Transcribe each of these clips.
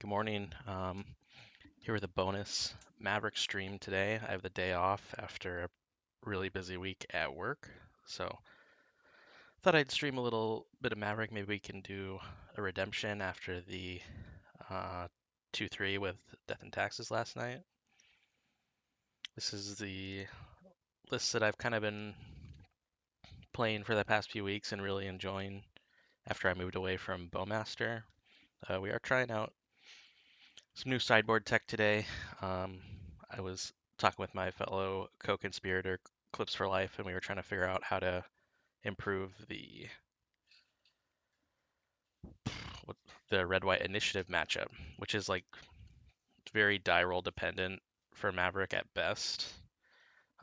Good morning. Here with a bonus Maverick stream today. I have the day off after a really busy week at work, so thought I'd stream a little bit of Maverick. Maybe we can do a redemption after the 2-3 with Death and Taxes last night. This is the list that I've kind of been playing for the past few weeks and really enjoying after I moved away from Bowmaster. We are trying out some new sideboard tech today. I was talking with my fellow co-conspirator, Clips for Life, and we were trying to figure out how to improve the red-white initiative matchup, which is like very die roll dependent for Maverick at best.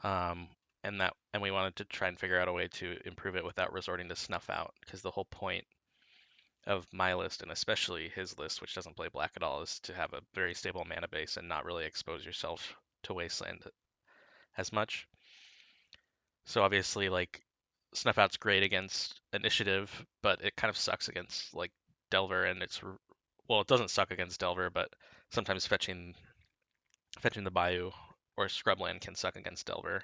Um, and we wanted to try and figure out a way to improve it without resorting to snuff out, because the whole point of my list, and especially his list, which doesn't play black at all, is to have a very stable mana base and not really expose yourself to Wasteland as much. So obviously, like, Snuff Out's great against Initiative, but it kind of sucks against, like, Delver, and well, it doesn't suck against Delver, but sometimes fetching the Bayou or Scrubland can suck against Delver.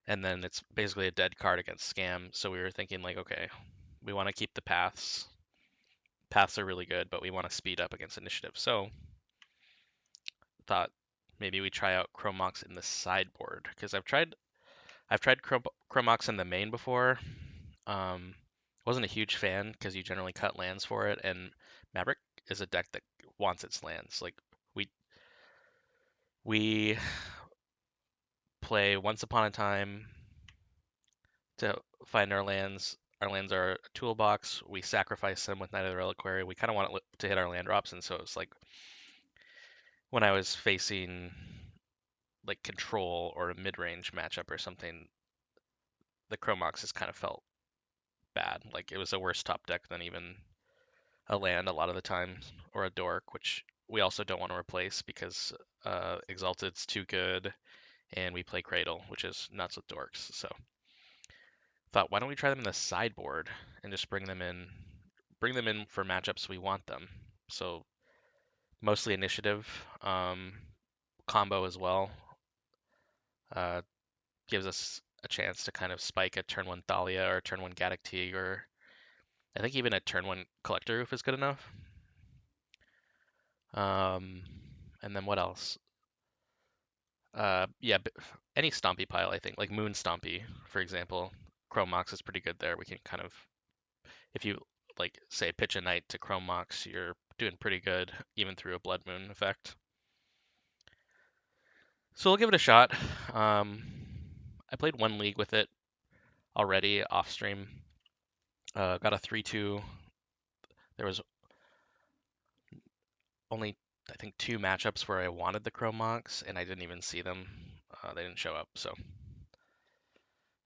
And then it's basically a dead card against Scam, so we were thinking, like, okay, we want to keep the paths. Paths are really good, but we want to speed up against Initiative. So thought maybe we try out Chrome Moxen in the sideboard, because I've tried Chrome Moxen in the main before. Wasn't a huge fan because you generally cut lands for it, and Maverick is a deck that wants its lands. Like, we play Once Upon a Time to find our lands. Our lands are a toolbox. We sacrifice them with Knight of the Reliquary. We kind of want it to hit our land drops, and so it's like when I was facing like control or a mid-range matchup or something, the Chrome Moxes kind of felt bad. Like, it was a worse top deck than even a land a lot of the times, or a dork, which we also don't want to replace because Exalted's too good, and we play Cradle, which is nuts with dorks. So thought, why don't we try them in the sideboard and just bring them in for matchups we want them. So mostly initiative, combo as well. Uh, Gives us a chance to kind of spike a turn one Thalia or turn one Gaddock Teeg, or I think even a turn one Collector Roof is good enough. Um, and then what else? Yeah, any Stompy pile, I think, like Moon Stompy, for example. Chrome Mox is pretty good there. We can kind of, if you like, say, pitch a Knight to Chrome Mox, you're doing pretty good, even through a Blood Moon effect. So we'll give it a shot. I played one league with it already off stream. Got a 3-2. There was only, I think, 2 matchups where I wanted the Chrome Mox, and I didn't even see them. They didn't show up, so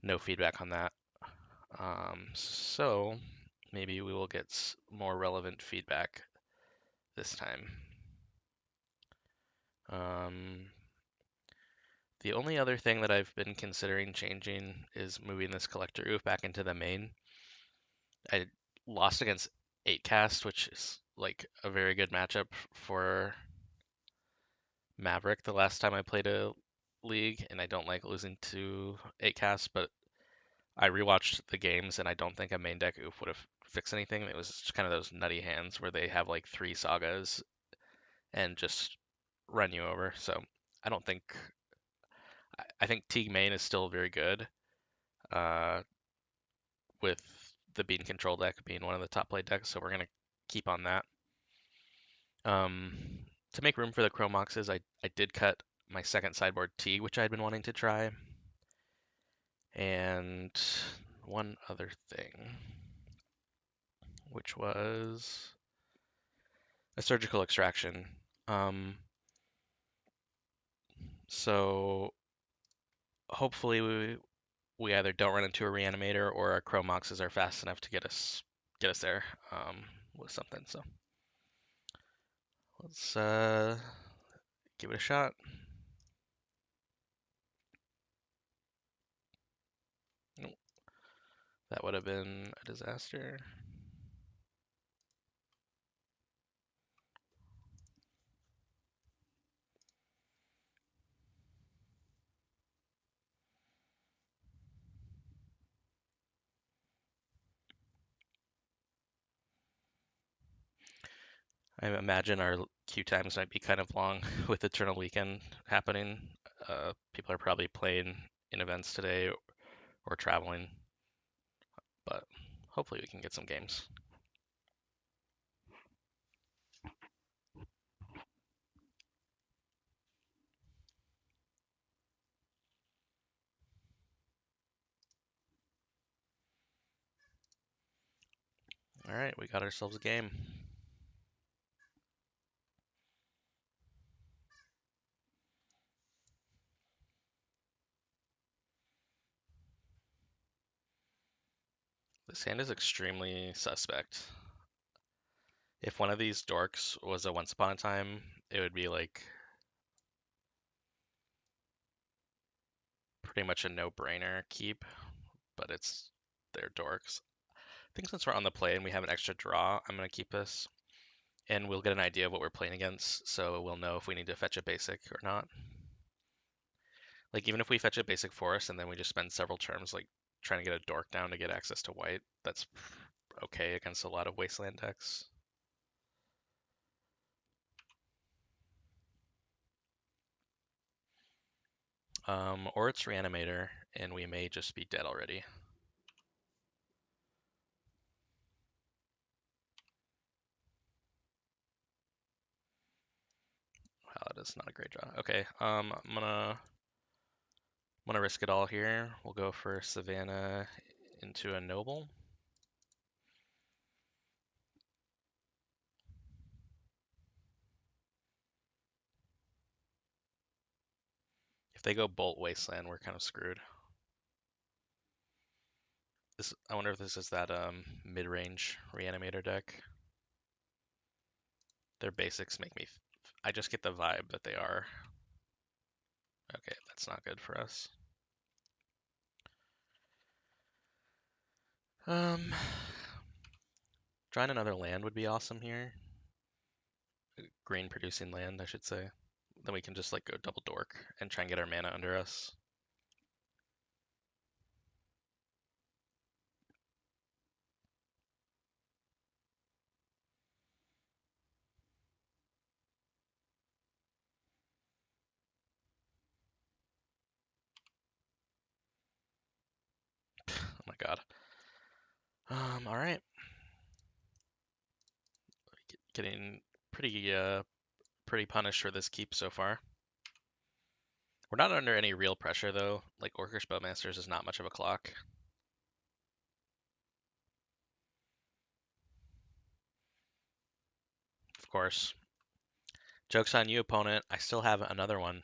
no feedback on that. So maybe we will get more relevant feedback this time. The only other thing that I've been considering changing is moving this Collector Roof back into the main. I lost against 8-cast, which is like a very good matchup for Maverick the last time I played a league, and I don't like losing to 8-cast, but I rewatched the games, and I don't think a main deck oof would have fixed anything. It was just kind of those nutty hands where they have like 3 sagas and just run you over. So I don't think I think Teague main is still very good, uh, with the Bean Control deck being one of the top played decks. So we're gonna keep on that. To make room for the Chrome Moxes, I did cut my second sideboard Teague, which I'd been wanting to try. And one other thing, which was a surgical extraction. So hopefully we either don't run into a reanimator, or our Chrome Moxes are fast enough to get us there with something. So let's give it a shot. Nope, that would have been a disaster. I imagine our queue times might be kind of long with Eternal Weekend happening. People are probably playing in events today or traveling, but hopefully we can get some games. All right, we got ourselves a game. This hand is extremely suspect. If one of these dorks was a Once Upon a Time, it would be like pretty much a no-brainer keep, but they're dorks. I think since we're on the play and we have an extra draw, I'm gonna keep this, and we'll get an idea of what we're playing against, so we'll know if we need to fetch a basic or not. Like even if we fetch a basic forest and then we just spend several turns like trying to get a dork down to get access to white, that's okay against a lot of wasteland decks. Or it's Reanimator, and we may just be dead already. Wow, that is not a great draw. Okay, I'm gonna risk it all here. We'll go for Savannah into a Noble. If they go Bolt Wasteland, we're kind of screwed. I wonder if this is that mid-range Reanimator deck. Their basics make me. I just get the vibe that they are. Okay, that's not good for us. Drawing another land would be awesome here. Green producing land, I should say. Then we can just like go double dork and try and get our mana under us. Oh my god. All right. Getting pretty punished for this keep so far. We're not under any real pressure though. Like Orcish Bowmasters is not much of a clock. Of course. Joke's on you, opponent. I still have another one.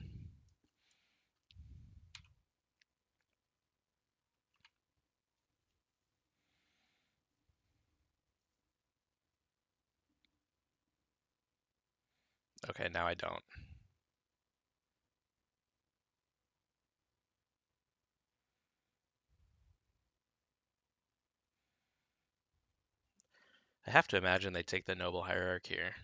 Okay, now I don't. I have to imagine they take the Noble Hierarch here.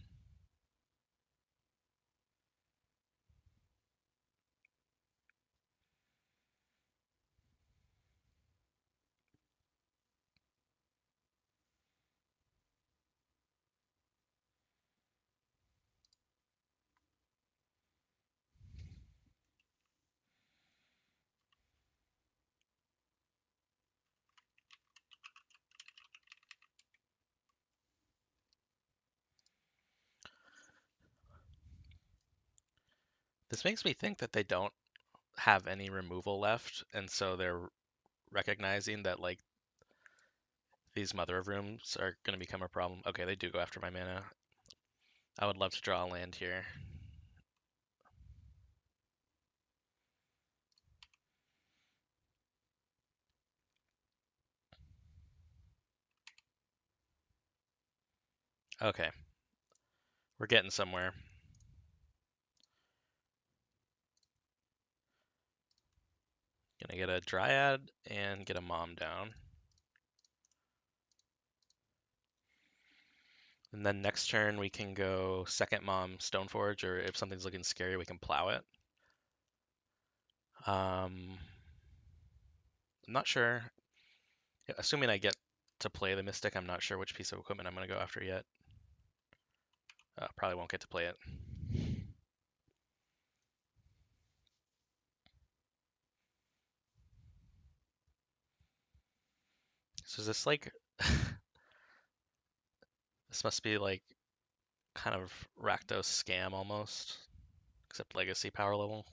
This makes me think that they don't have any removal left, and so they're recognizing that like these Mother of Rooms are going to become a problem. Okay, they do go after my mana. I would love to draw a land here. Okay, we're getting somewhere. Gonna get a Dryad and get a Mom down. And then next turn we can go second Mom Stoneforge, or if something's looking scary, we can plow it. I'm not sure. Assuming I get to play the Mystic, I'm not sure which piece of equipment I'm gonna go after yet. Probably won't get to play it. So is this like this must be like kind of Rakdos scam almost, except legacy power level.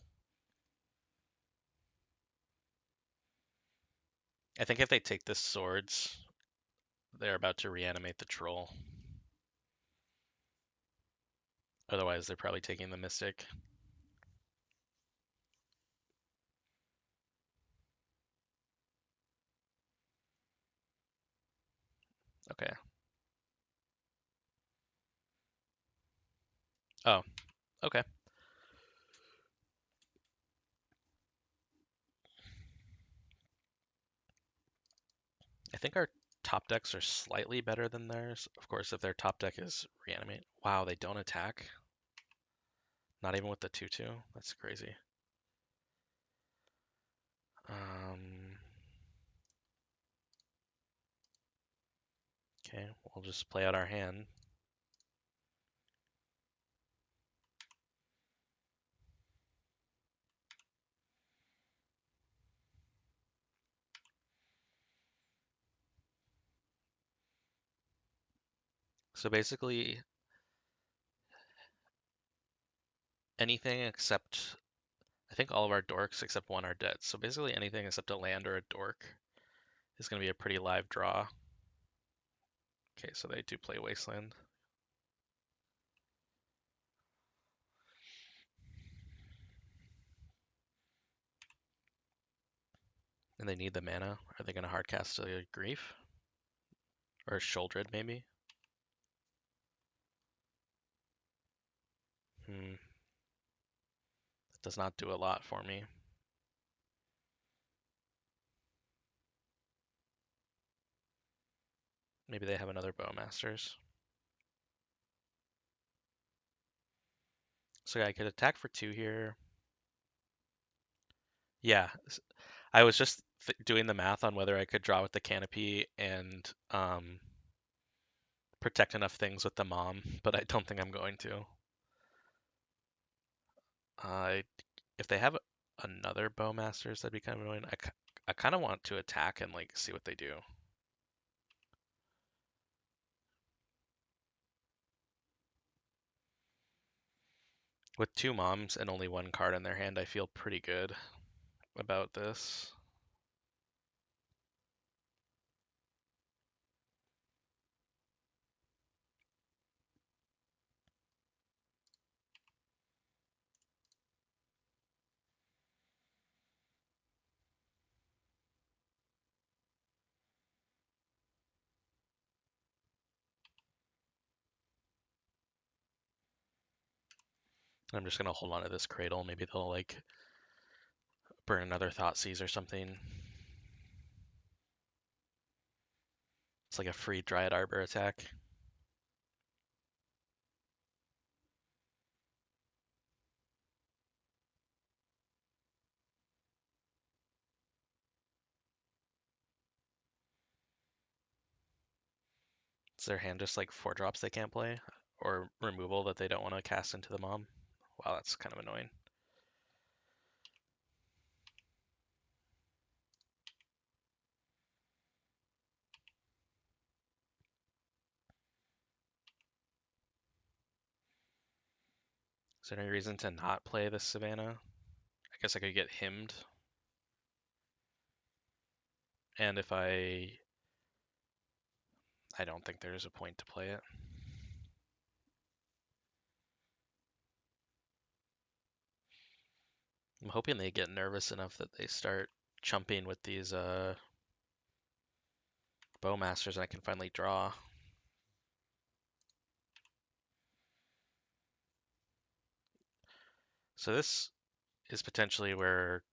I think if they take the swords, they're about to reanimate the troll. Otherwise, they're probably taking the mystic. Okay. Oh, okay. I think our top decks are slightly better than theirs. Of course, if their top deck is reanimate. Wow, they don't attack. Not even with the 2/2. That's crazy. Okay, we'll just play out our hand. So basically, anything except, I think all of our dorks except one are dead. So basically anything except a land or a dork is going to be a pretty live draw. Okay, so they do play Wasteland. And they need the mana. Are they going to hardcast a Grief? Or a Sholdred, maybe? That does not do a lot for me. Maybe they have another Bowmasters. So yeah, I could attack for 2 here. Yeah, I was just doing the math on whether I could draw with the Canopy and protect enough things with the Mom, but I don't think I'm going to. If they have another Bowmasters, that'd be kind of annoying. I kind of want to attack and like see what they do. With 2 Moms and only 1 card in their hand, I feel pretty good about this. I'm just gonna hold on to this Cradle. Maybe they'll like burn another Thoughtseize or something. It's like a free Dryad Arbor attack. Is their hand just like 4 drops they can't play? Or removal that they don't want to cast into the Mom? Wow, that's kind of annoying. Is there any reason to not play this Savannah? I guess I could get hymned. And if I don't think there's a point to play it. I'm hoping they get nervous enough that they start chumping with these Bowmasters and I can finally draw. So this is potentially where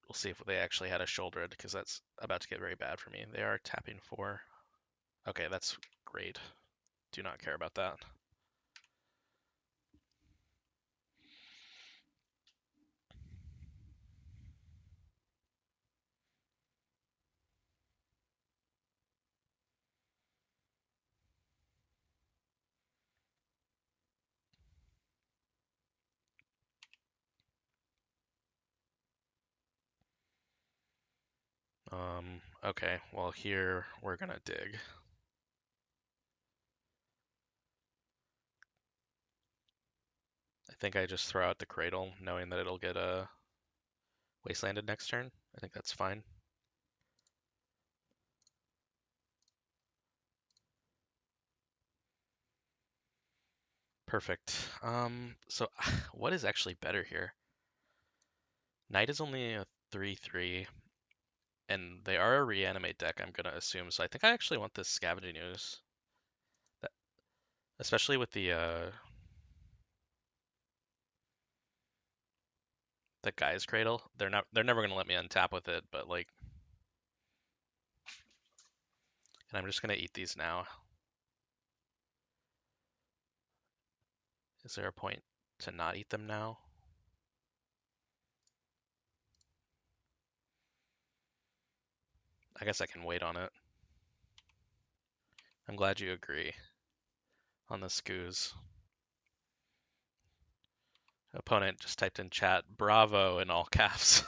we'll see if they actually had a Shouldered, because that's about to get very bad for me. They are tapping 4. Okay, that's great. Do not care about that. Okay, well here we're gonna dig. I think I just throw out the Cradle, knowing that it'll get wastelanded next turn. I think that's fine. Perfect. So what is actually better here? Knight is only a 3/3, and they are a reanimate deck, I'm gonna assume. So I think I actually want this Scavenging Ooze, that, especially with the Guy's Cradle. They're never gonna let me untap with it, but like, and I'm just gonna eat these now. Is there a point to not eat them now? I guess I can wait on it. I'm glad you agree on the scoos. Opponent just typed in chat, bravo in all caps.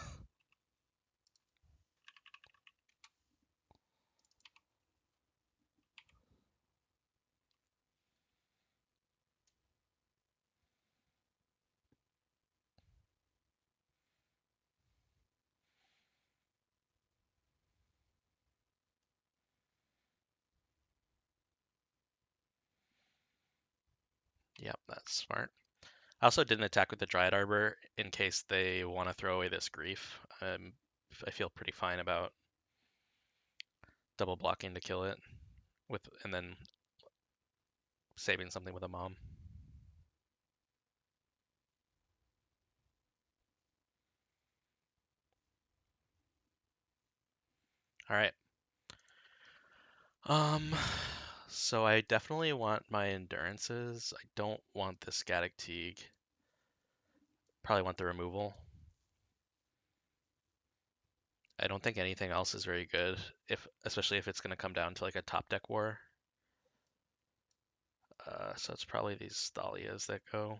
Yep, that's smart. I also didn't attack with the Dryad Arbor in case they want to throw away this Grief. I feel pretty fine about double blocking to kill it with, and then saving something with a Mom. All right. Um, so I definitely want my endurances. I don't want the Scatic Teague. Probably want the removal. I don't think anything else is very good, especially if it's going to come down to like a top deck war. So it's probably these Thalias that go.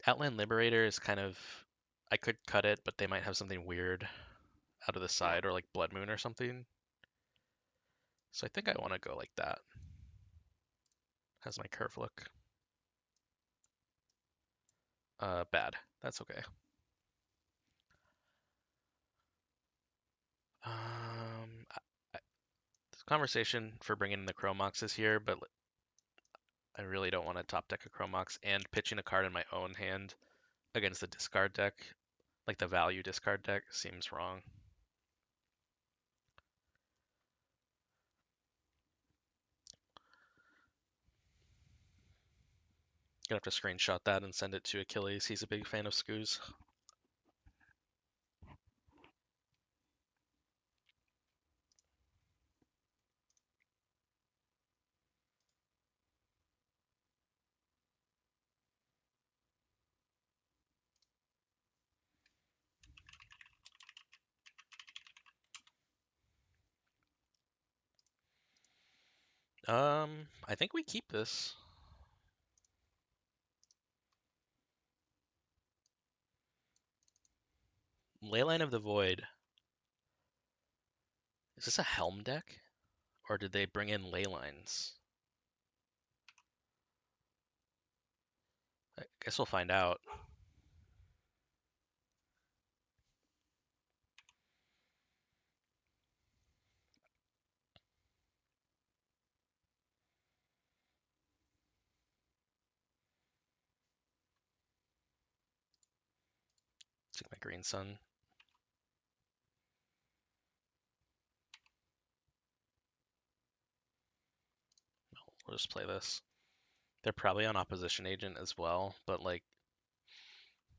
Outland Liberator is kind of, I could cut it, but they might have something weird out of the side or like Blood Moon or something. So I think I want to go like that. How's my curve look? Bad. That's okay. This conversation for bringing in the Chrome Moxes here, but I really don't want to top deck a Chrome Mox and pitching a card in my own hand against the discard deck, like the value discard deck, seems wrong. Gonna have to screenshot that and send it to Achilles. He's a big fan of Scoos. I think we keep this. Leyline of the Void. Is this a Helm deck? Or did they bring in Leylines? I guess we'll find out. Take my Green Sun. We'll just play this. They're probably on Opposition Agent as well, but like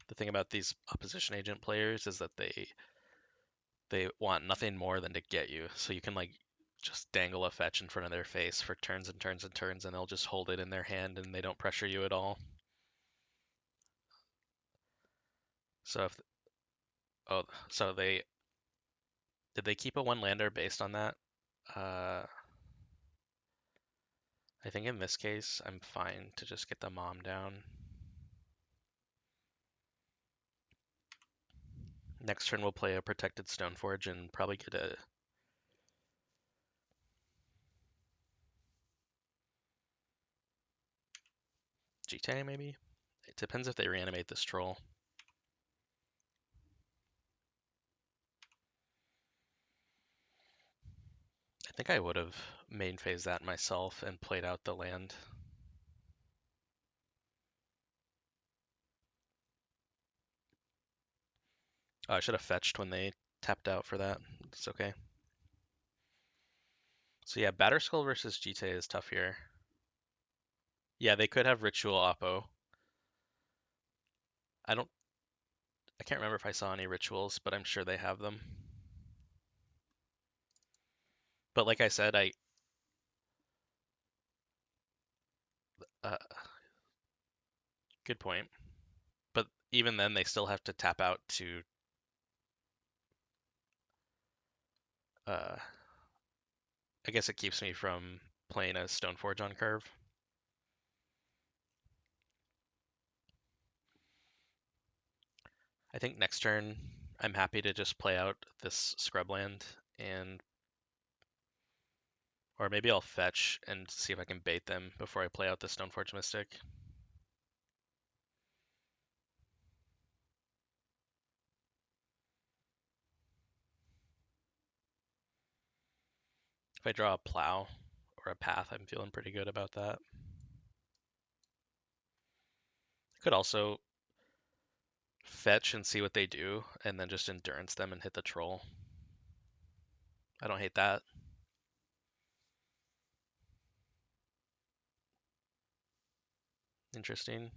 the thing about these Opposition Agent players is that they want nothing more than to get you. So you can like just dangle a fetch in front of their face for turns and turns and turns, and they'll just hold it in their hand and they don't pressure you at all. So if so did they keep a one lander based on that? Uh, I think in this case I'm fine to just get the Mom down. Next turn we'll play a protected Stoneforge and probably get a GT maybe? It depends if they reanimate this troll. I think I would have main phased that myself and played out the land. Oh, I should have fetched when they tapped out for that. It's okay. So yeah, Batterskull versus GT is tough here. Yeah, they could have Ritual Oppo. I can't remember if I saw any rituals, but I'm sure they have them. But like I said, uh, good point. But even then, they still have to tap out to uh, I guess it keeps me from playing a Stoneforge on curve. I think next turn I'm happy to just play out this scrubland and or maybe I'll fetch and see if I can bait them before I play out the Stoneforge Mystic. If I draw a plow or a path, I'm feeling pretty good about that. Could also fetch and see what they do, and then just endurance them and hit the troll. I don't hate that. Interesting.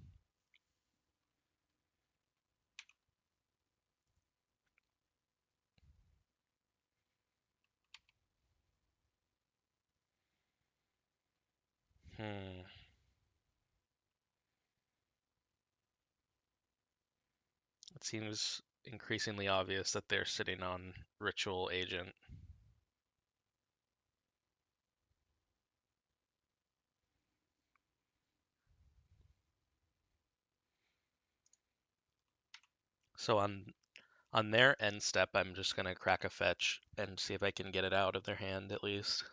Hmm. It seems increasingly obvious that they're sitting on Ritual Agent. So on their end step, I'm just gonna crack a fetch and see if I can get it out of their hand at least.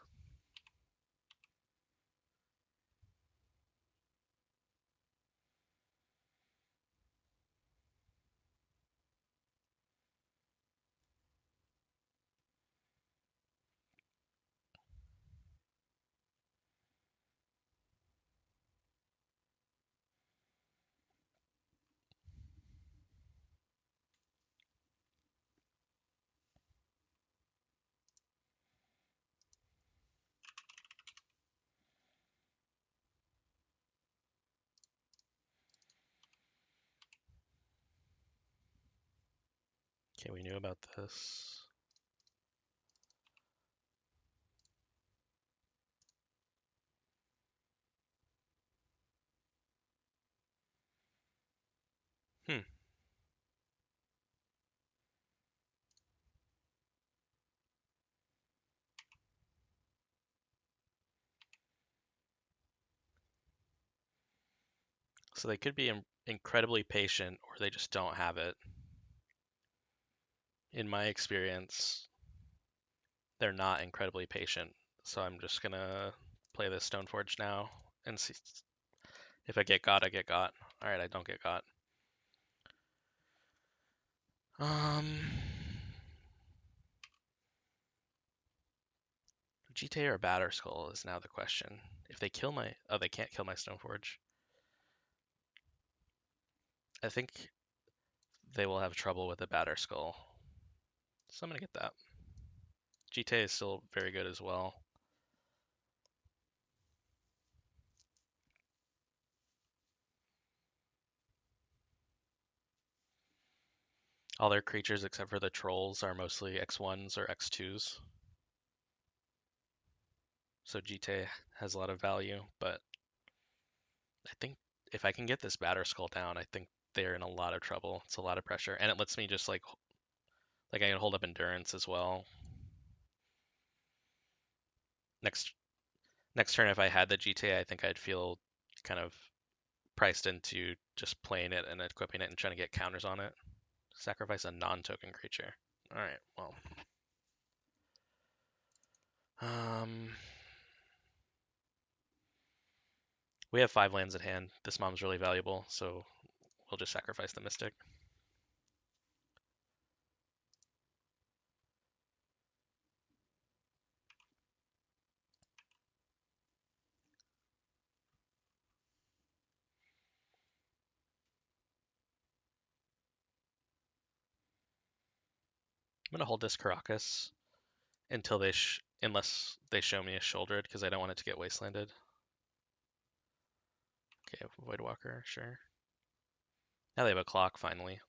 Okay, we knew about this. Hmm. So they could be incredibly patient, or they just don't have it. In my experience, they're not incredibly patient. So I'm just gonna play this Stoneforge now and see if I get got, I get got. All right, I don't get got. Um, GTA or Batterskull is now the question. If they kill my, oh, they can't kill my Stoneforge. I think they will have trouble with the Batterskull. So I'm gonna get that. GTA is still very good as well. All their creatures except for the trolls are mostly X1s or X2s. So GTA has a lot of value, but I think if I can get this Batterskull down, I think they're in a lot of trouble. It's a lot of pressure, and it lets me just like I can hold up endurance as well. Next next turn, if I had the GTA, I think I'd feel kind of priced into just playing it and equipping it and trying to get counters on it. Sacrifice a non-token creature. Alright, well. We have 5 lands at hand. This mom's really valuable, so we'll just sacrifice the Mystic. I'm gonna hold this Caracas until unless they show me a Shouldered, because I don't want it to get wastelanded. Okay, Voidwalker, sure. Now they have a clock, finally.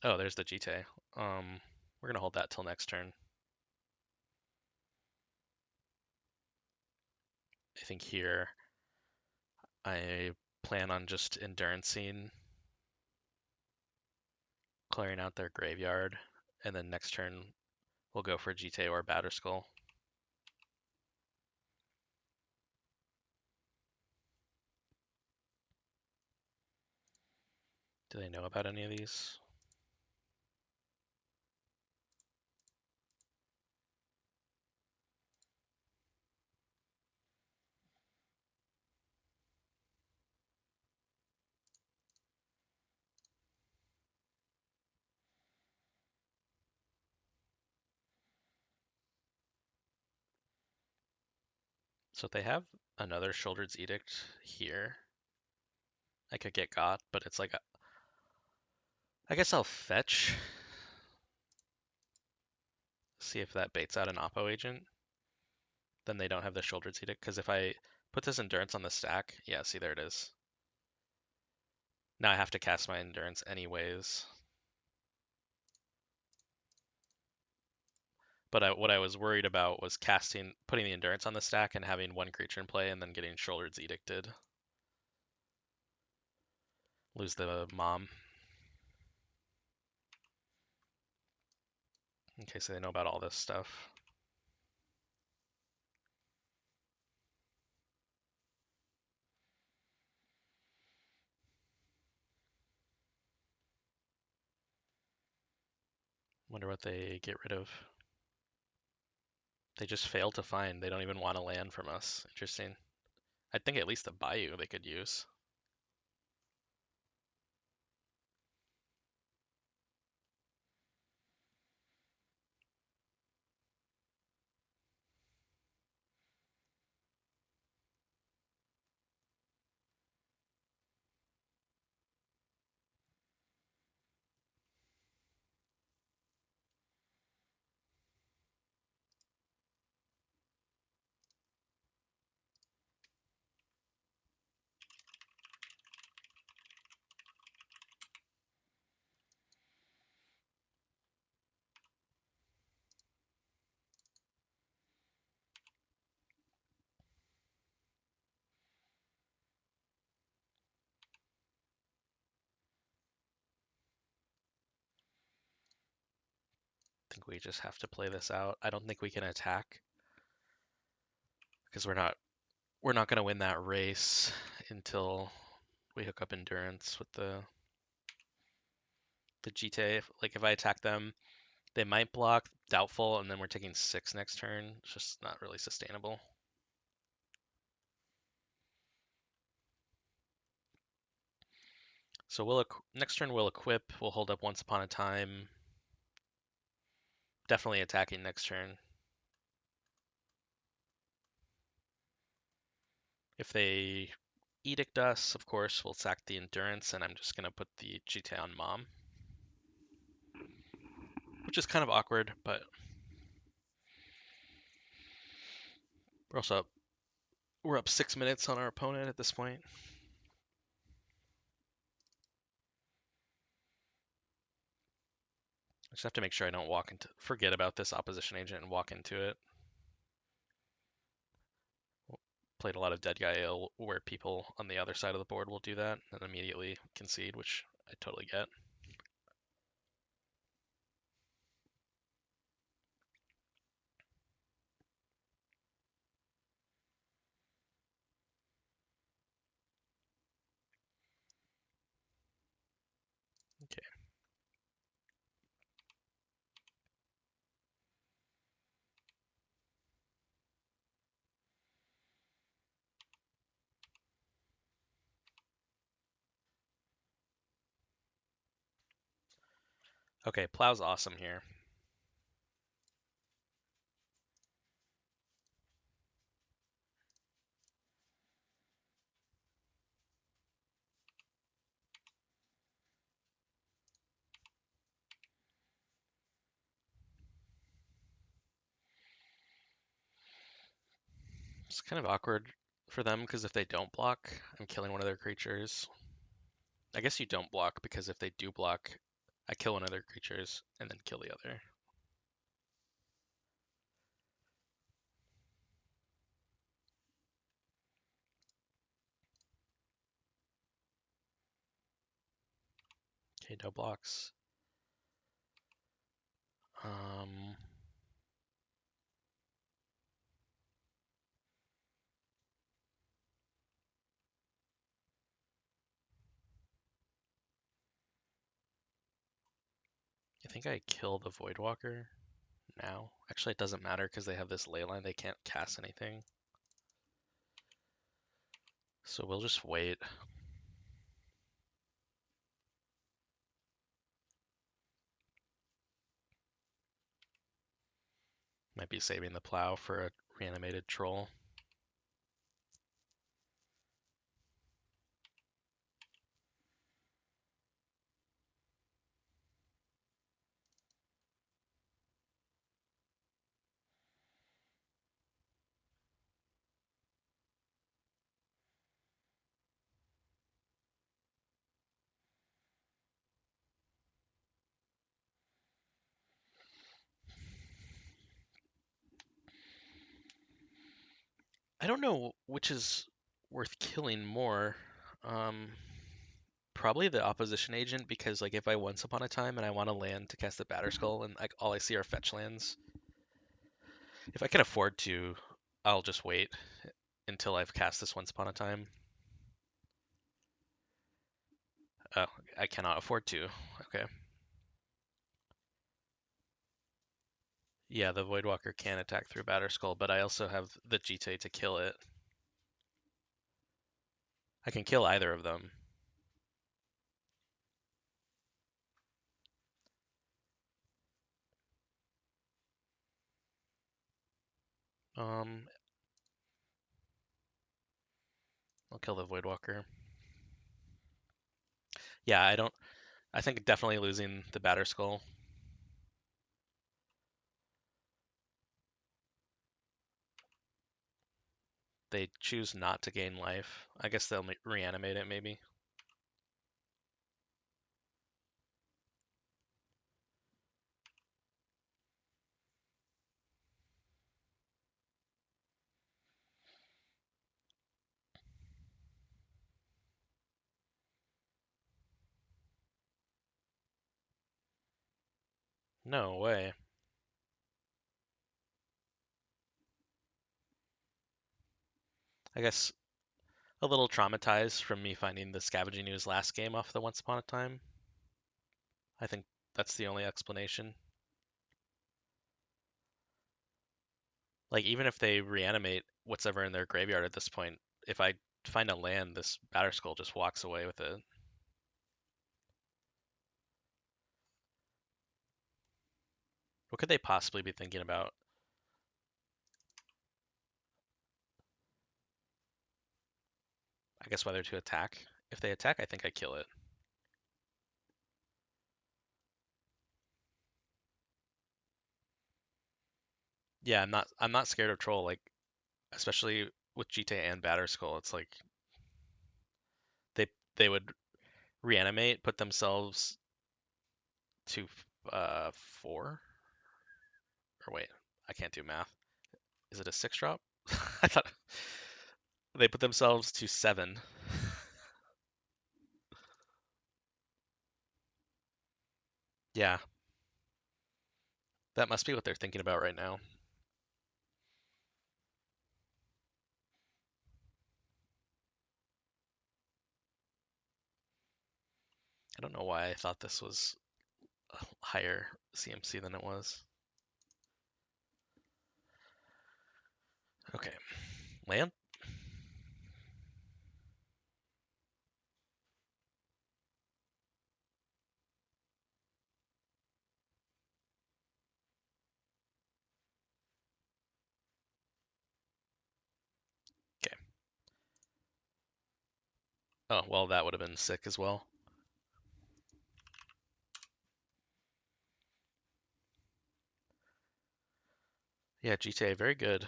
Oh, there's the Jite. We're gonna hold that till next turn. I think here I plan on just Endurancing, clearing out their graveyard, and then next turn we'll go for Jite or Batterskull. Do they know about any of these? So they have another Shouldered's Edict here. I could get got, but it's like I guess I'll fetch. See if that baits out an Oppo agent. Then they don't have the Shouldered's Edict, because if I put this Endurance on the stack, yeah, see, there it is. Now I have to cast my Endurance anyways. But what I was worried about was putting the Endurance on the stack and having one creature in play and then getting Shouldered's Edicted. Lose the mom. Okay, so they know about all this stuff. Wonder what they get rid of. They just fail to find. They don't even want a land from us. Interesting. I think at least the Bayou they could use. I think we just have to play this out. I don't think we can attack because we're not going to win that race until we hook up Endurance with the Jite. Like if I attack them, they might block, doubtful, and then we're taking 6 next turn. It's just not really sustainable. So next turn we'll equip. We'll hold up Once Upon a Time. Definitely attacking next turn. If they Edict us, of course, we'll sack the Endurance, and I'm just going to put the Jite on Mom. Which is kind of awkward, but we're up 6 minutes on our opponent at this point. I just have to make sure I don't forget about this opposition agent and walk into it. Played a lot of Dead Guy Ill where people on the other side of the board will do that and immediately concede, which I totally get. Okay, Plow's awesome here. It's kind of awkward for them because if they don't block, I'm killing one of their creatures. I guess you don't block because if they do block, I kill one of their creatures and then kill the other. Okay, no blocks. Um, I think I kill the Voidwalker now. Actually, it doesn't matter because they have this ley line. They can't cast anything. So we'll just wait. Might be saving the Plow for a reanimated troll. I don't know which is worth killing more. Um, Probably the opposition agent because like if I Once Upon a Time and I want to land to cast the Batterskull and like all I see are fetch lands, if I can afford to, I'll just wait until I've cast this Once Upon a Time. Oh, I cannot afford to. Okay. Yeah, the Voidwalker can attack through Batterskull, but I also have the Jite to kill it. I can kill either of them. Um, I'll kill the Voidwalker. Yeah, I don't. I think definitely losing the Batterskull. They choose not to gain life. I guess they'll reanimate it maybe. No way. I guess a little traumatized from me finding the Scavenging Ooze last game off the Once Upon a Time. I think that's the only explanation. Like, even if they reanimate what's ever in their graveyard at this point, if I find a land, this Batterskull just walks away with it. What could they possibly be thinking about? I guess whether to attack. If they attack, I think I kill it. Yeah, I'm not scared of troll, like especially with Jite and Batterskull, it's like they they would reanimate, put themselves to 4. Or wait, I can't do math. Is it a 6 drop? I thought they put themselves to 7. Yeah, that must be what they're thinking about right now. I don't know why I thought this was a higher CMC than it was. Okay, land. Oh, well, that would have been sick as well. Yeah, GTA, very good.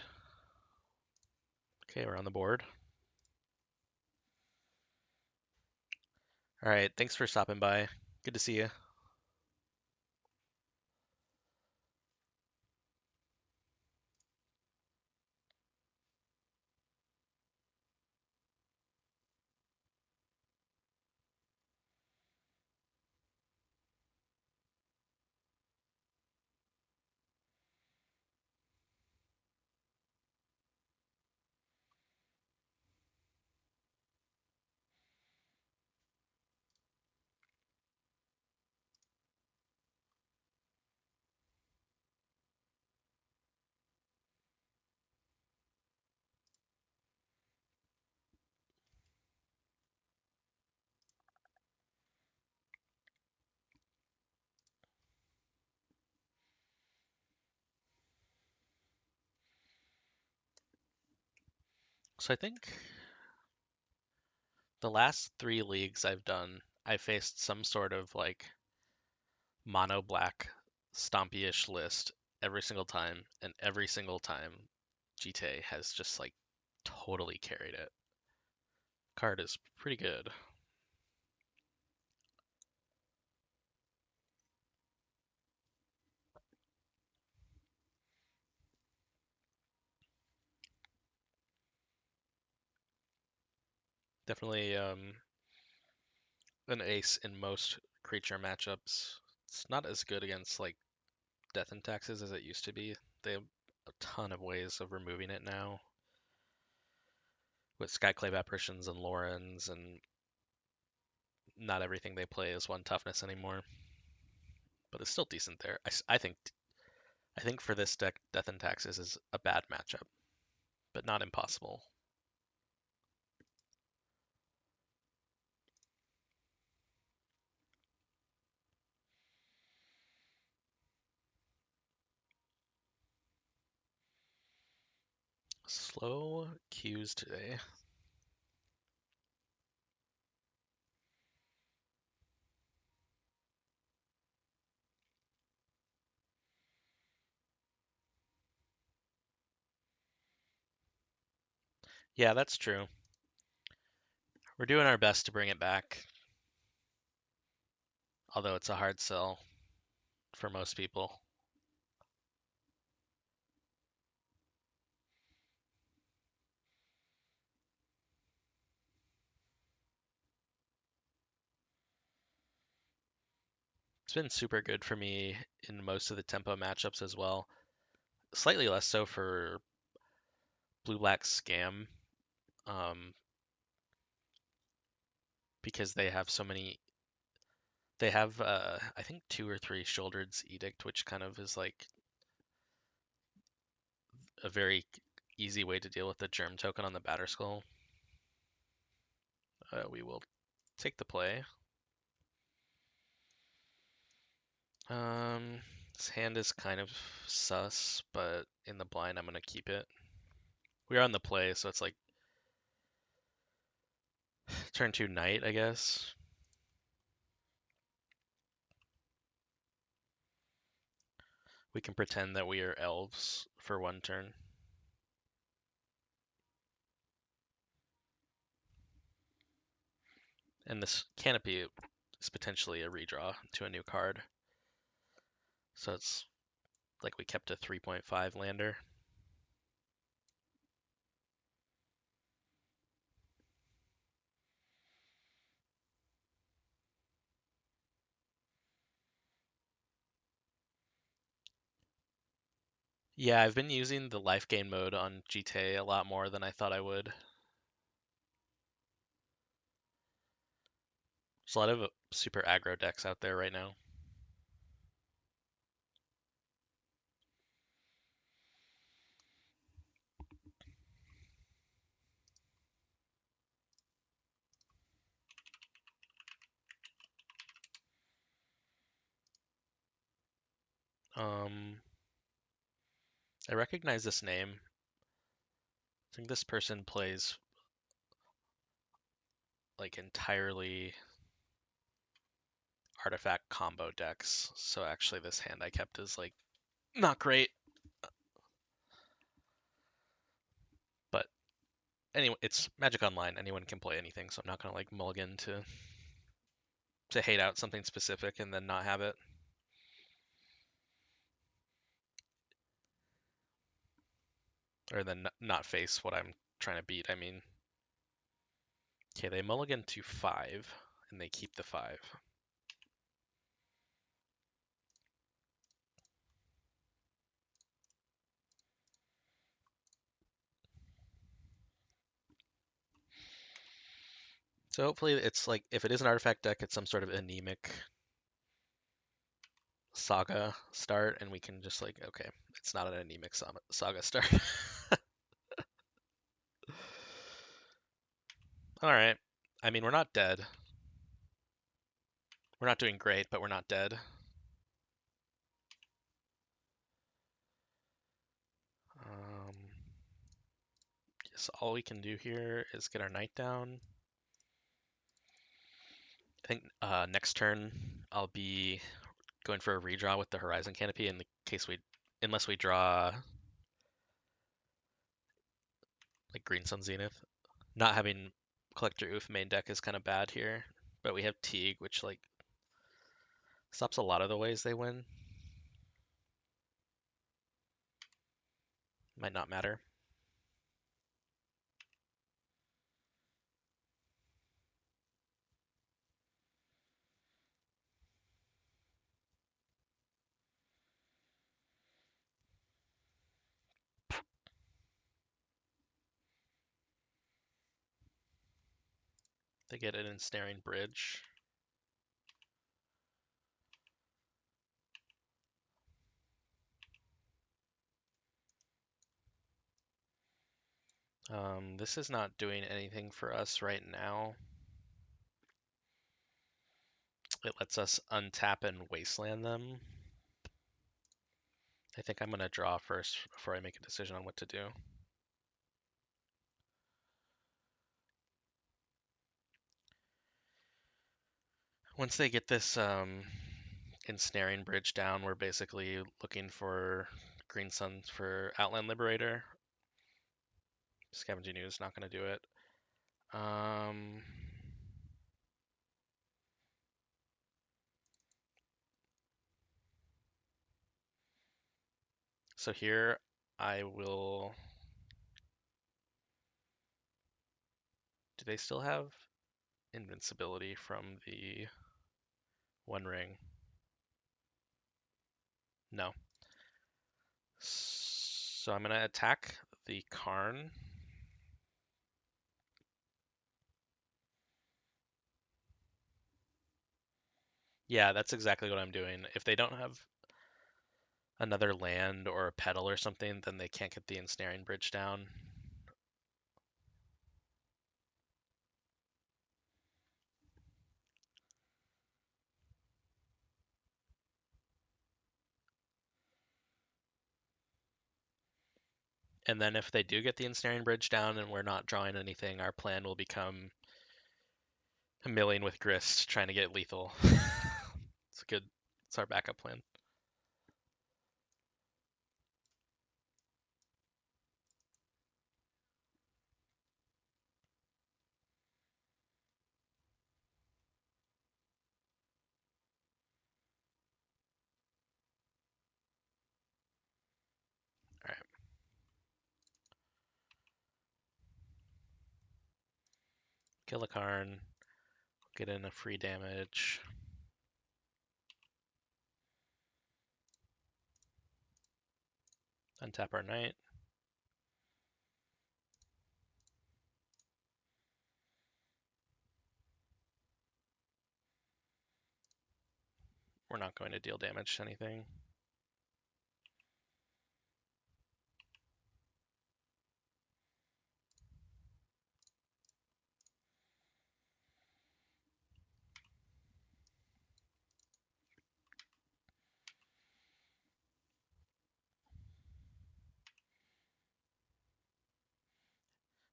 Okay, we're on the board. All right, thanks for stopping by. Good to see you. So I think the last 3 leagues I've done, I faced some sort of like mono black stompy-ish list every single time, and every single time GTA has just like totally carried it. Card is pretty good. Definitely an ace in most creature matchups. It's not as good against like Death and Taxes as it used to be. They have a ton of ways of removing it now with Skyclave Apparitions and Lorens, and not everything they play is 1 toughness anymore. But it's still decent there. I think for this deck, Death and Taxes is a bad matchup, but not impossible. Slow cues today. Yeah, that's true. We're doing our best to bring it back, although it's a hard sell for most people. It's been super good for me in most of the tempo matchups as well. Slightly less so for blue black scam, um, because they have so many. They have, I think, 2 or 3 Shouldered's Edict, which kind of is like a very easy way to deal with the germ token on the batter skull. We will take the play. Um, this hand is kind of sus, but in the blind, I'm gonna keep it. We're on the play, so it's like turn 2 knight, I guess. We can pretend that we are elves for 1 turn. And this canopy is potentially a redraw to a new card. So it's like we kept a 3.5 lander. Yeah, I've been using the life gain mode on GTA a lot more than I thought I would. There's a lot of super aggro decks out there right now. Um, I recognize this name. I think this person plays like entirely artifact combo decks. So actually this hand I kept is like not great. But anyway, it's Magic Online. Anyone can play anything, so I'm not gonna like mulligan to hate out something specific and then not have it. Or then not face what I'm trying to beat. I mean, okay, they mulligan to 5 and they keep the 5. So hopefully it's like, if it is an artifact deck, it's some sort of anemic saga start, and we can just like, okay, it's not an anemic saga start. All right. I mean, we're not dead. We're not doing great, but we're not dead. Um, yes, all we can do here is get our knight down. I think next turn I'll be going for a redraw with the Horizon Canopy in the case unless we draw like Green Sun Zenith. Not having Collector Oof main deck is kind of bad here, but we have Teague, which like stops a lot of the ways they win. Might not matter. They get an Ensnaring Bridge. This is not doing anything for us right now. It lets us untap and wasteland them. I think I'm going to draw first before I make a decision on what to do. Once they get this Ensnaring Bridge down, we're basically looking for Green Sun for Outland Liberator. Scavenging Ooze is not going to do it. So here I will... Do they still have invincibility from the One Ring? No. So I'm going to attack the Karn. Yeah, that's exactly what I'm doing. If they don't have another land or a petal or something, then they can't get the Ensnaring Bridge down. And then if they do get the Ensnaring Bridge down and we're not drawing anything, our plan will become a million with Grist trying to get lethal. It's our backup plan. All right. Kill a Karn, get in a free damage. Untap our knight. We're not going to deal damage to anything.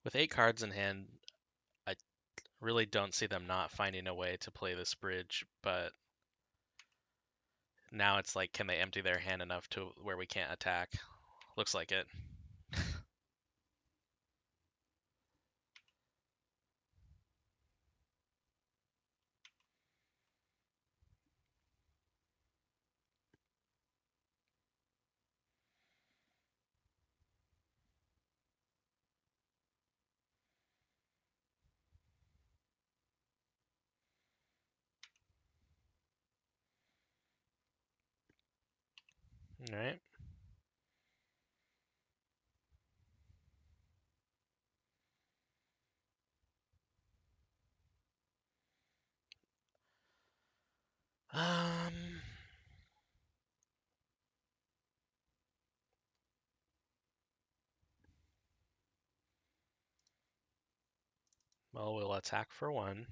With 8 cards in hand, I Really don't see them not finding a way to play this bridge, but now it's like, can they empty their hand enough to where we can't attack? Looks like it. All right. Um, well, we'll attack for one.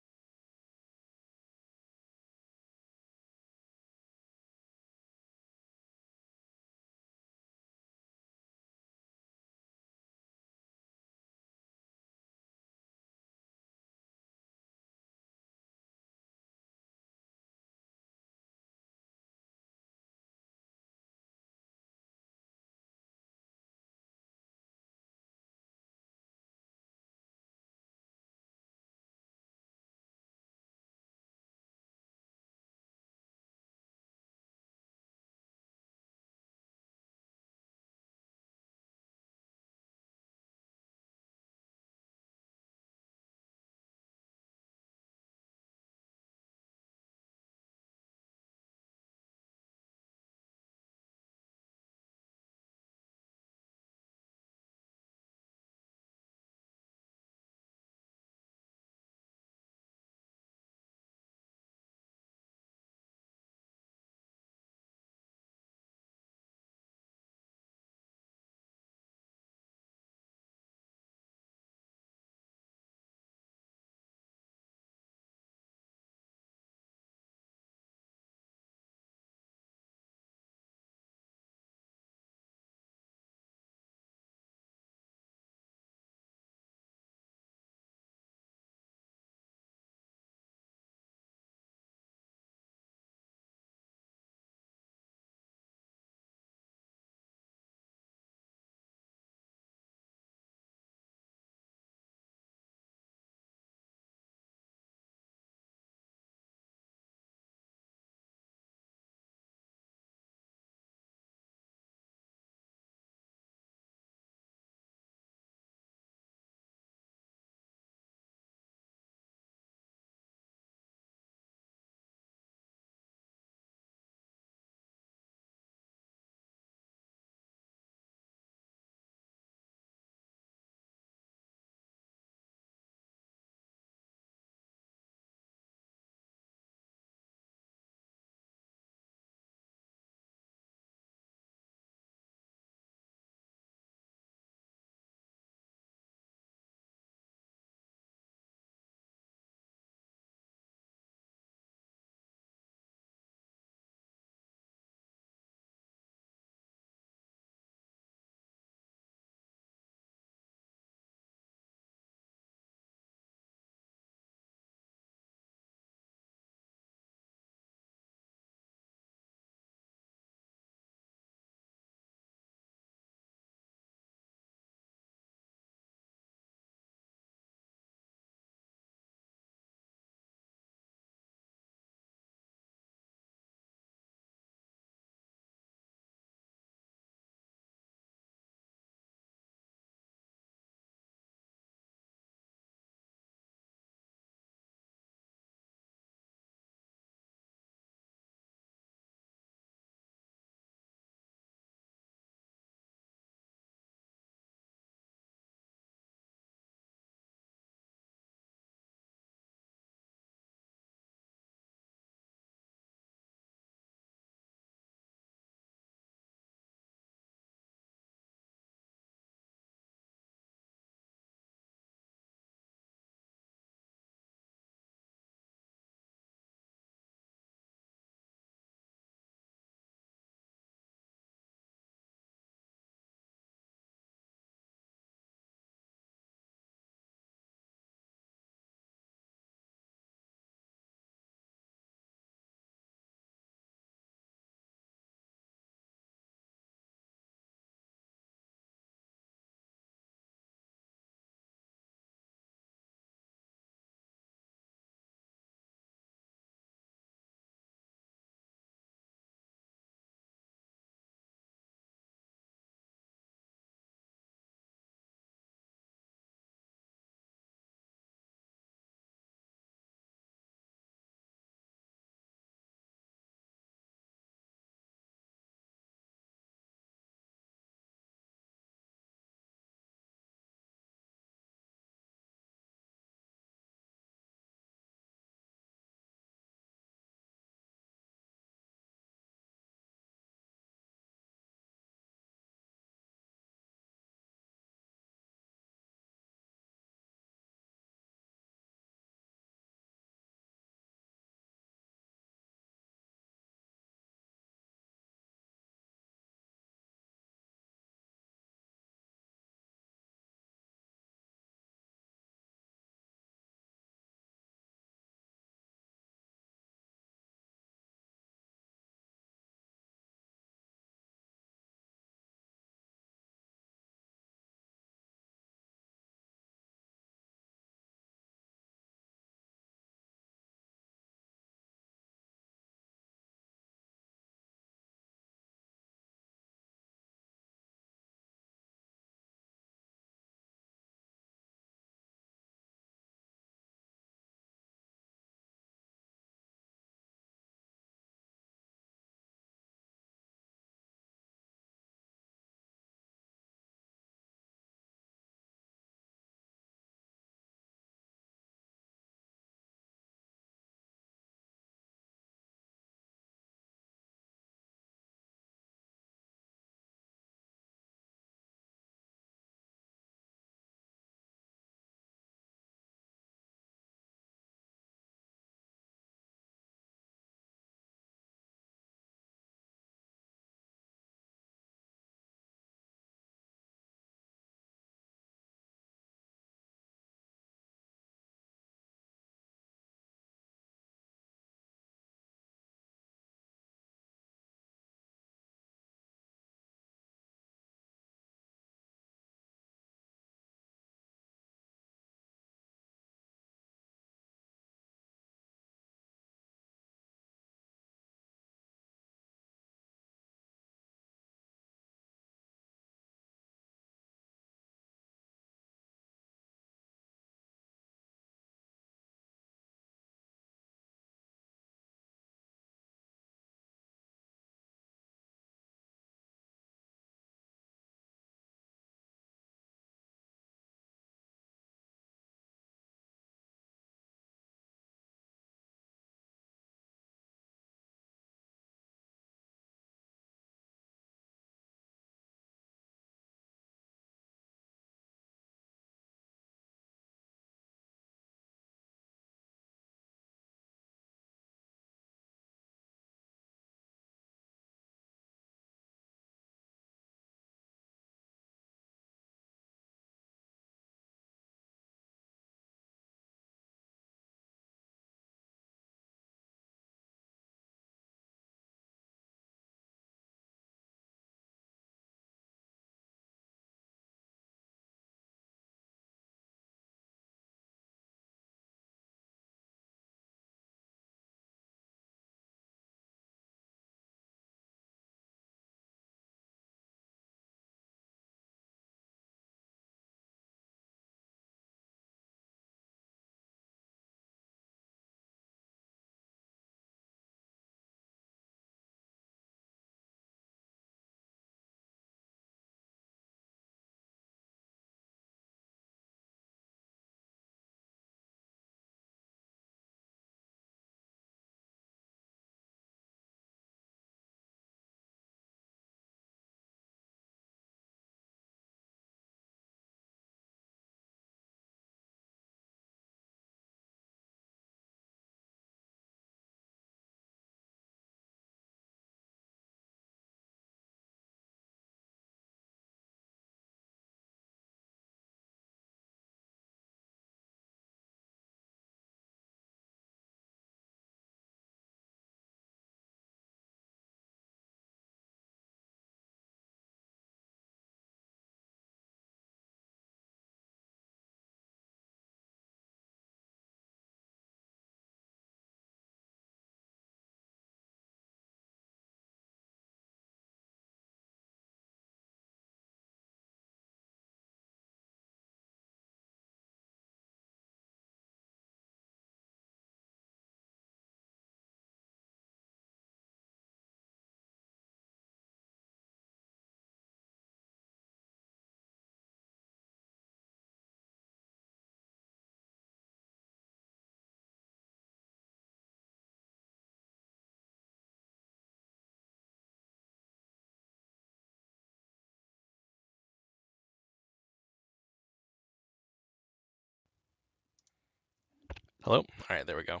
Hello? All right, there we go.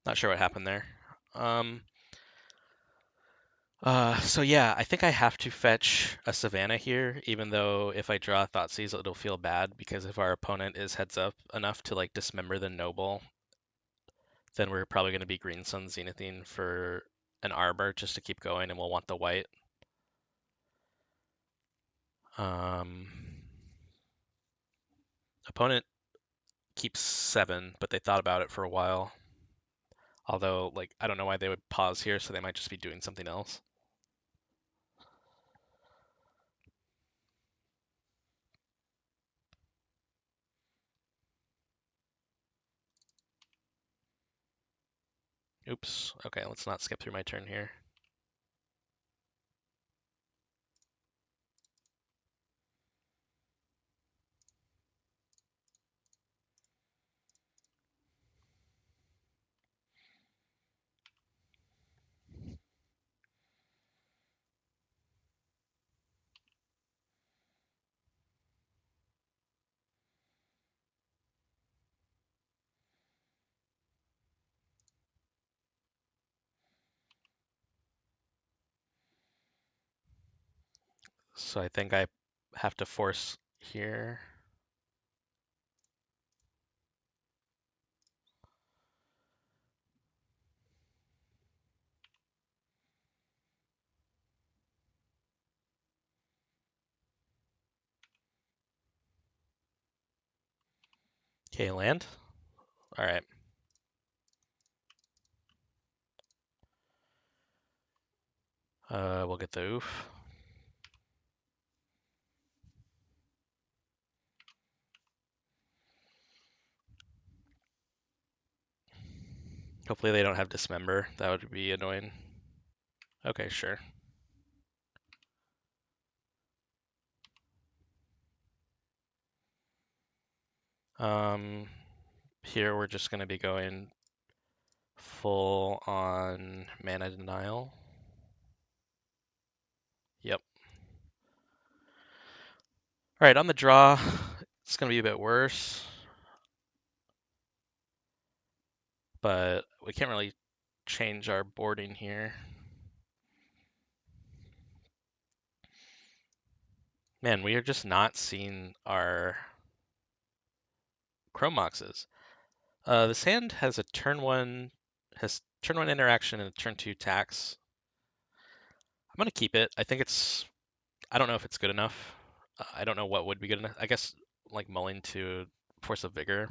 Not sure what happened there. So yeah, I think I have to fetch a Savannah here, even though if I draw Thoughtseize, it'll feel bad because if our opponent is heads up enough to like dismember the Noble, then we're probably going to be Green Sun Zenithine for an Arbor just to keep going, and we'll want the white. Um, Opponent keeps 7, but they thought about it for a while. Although, like, I don't know why they would pause here, so they might just be doing something else. Oops. Okay, let's not skip through my turn here. So I think I have to force here. Okay, land. All right. We'll get the oof. Hopefully they don't have dismember. That would be annoying. Okay, sure. Here we're just going to be going full on mana denial. Yep. All right, on the draw, it's going to be a bit worse. But we can't really change our boarding here. Man, we are just not seeing our Chrome Moxes. This hand has turn one interaction and a turn 2 tax. I'm gonna keep it. I think I don't know if it's good enough. I don't know what would be good enough. I guess like mulling to Force of Vigor.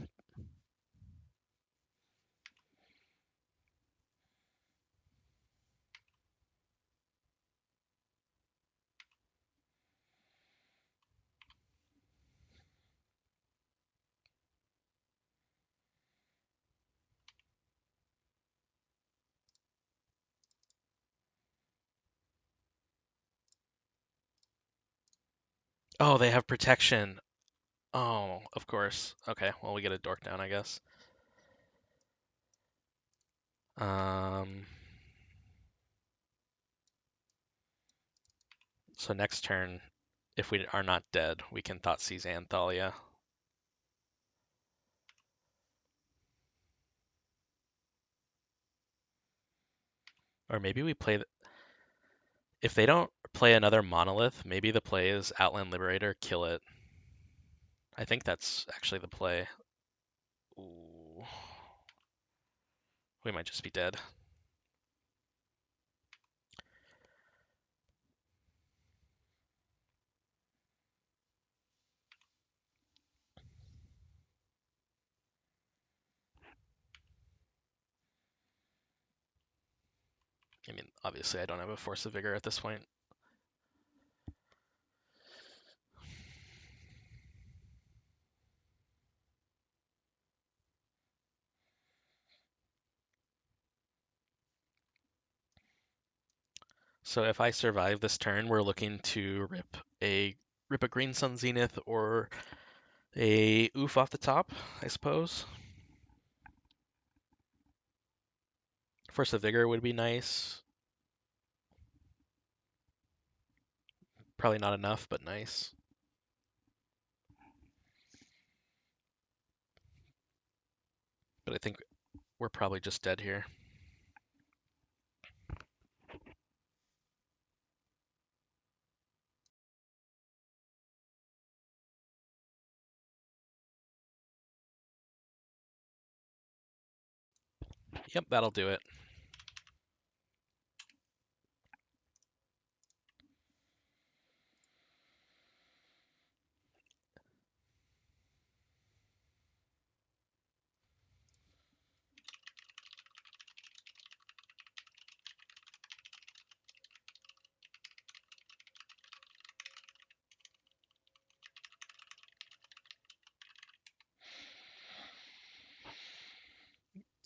Oh, they have protection. Oh, of course. Okay, well we get a dork down, I guess. Um, so next turn, if we are not dead, we can Thoughtseize Anthalia. Or maybe we play. If they don't play another Monolith, maybe the play is Outland Liberator, kill it. I think that's actually the play. Ooh. We might just be dead. I mean, obviously I don't have a Force of Vigor at this point. So if I survive this turn, we're looking to rip a Green Sun Zenith or a Oof off the top, I suppose. Force of Vigor would be nice. Probably not enough, but nice. but I think we're probably just dead here. Yep, that'll do it.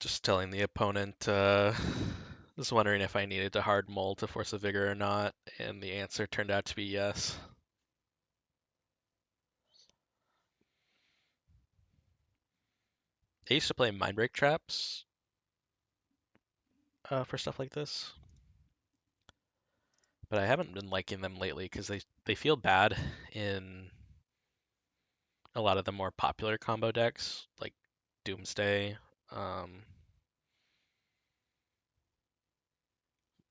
Just telling the opponent, was wondering if I needed to hard mull to force a vigor or not, and the answer turned out to be yes. I used to play mind break traps for stuff like this, but I haven't been liking them lately because they feel bad in a lot of the more popular combo decks, like Doomsday, um,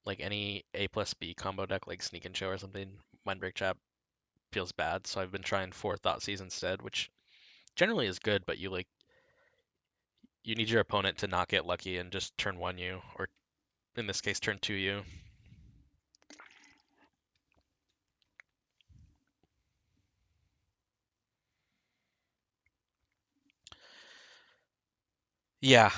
like any A plus B combo deck, like Sneak and Show or something. Mind break trap feels bad, so I've been trying 4 Thoughtseize instead, which generally is good, but you need your opponent to not get lucky and just turn 1 you, or in this case, turn 2 you. Yeah.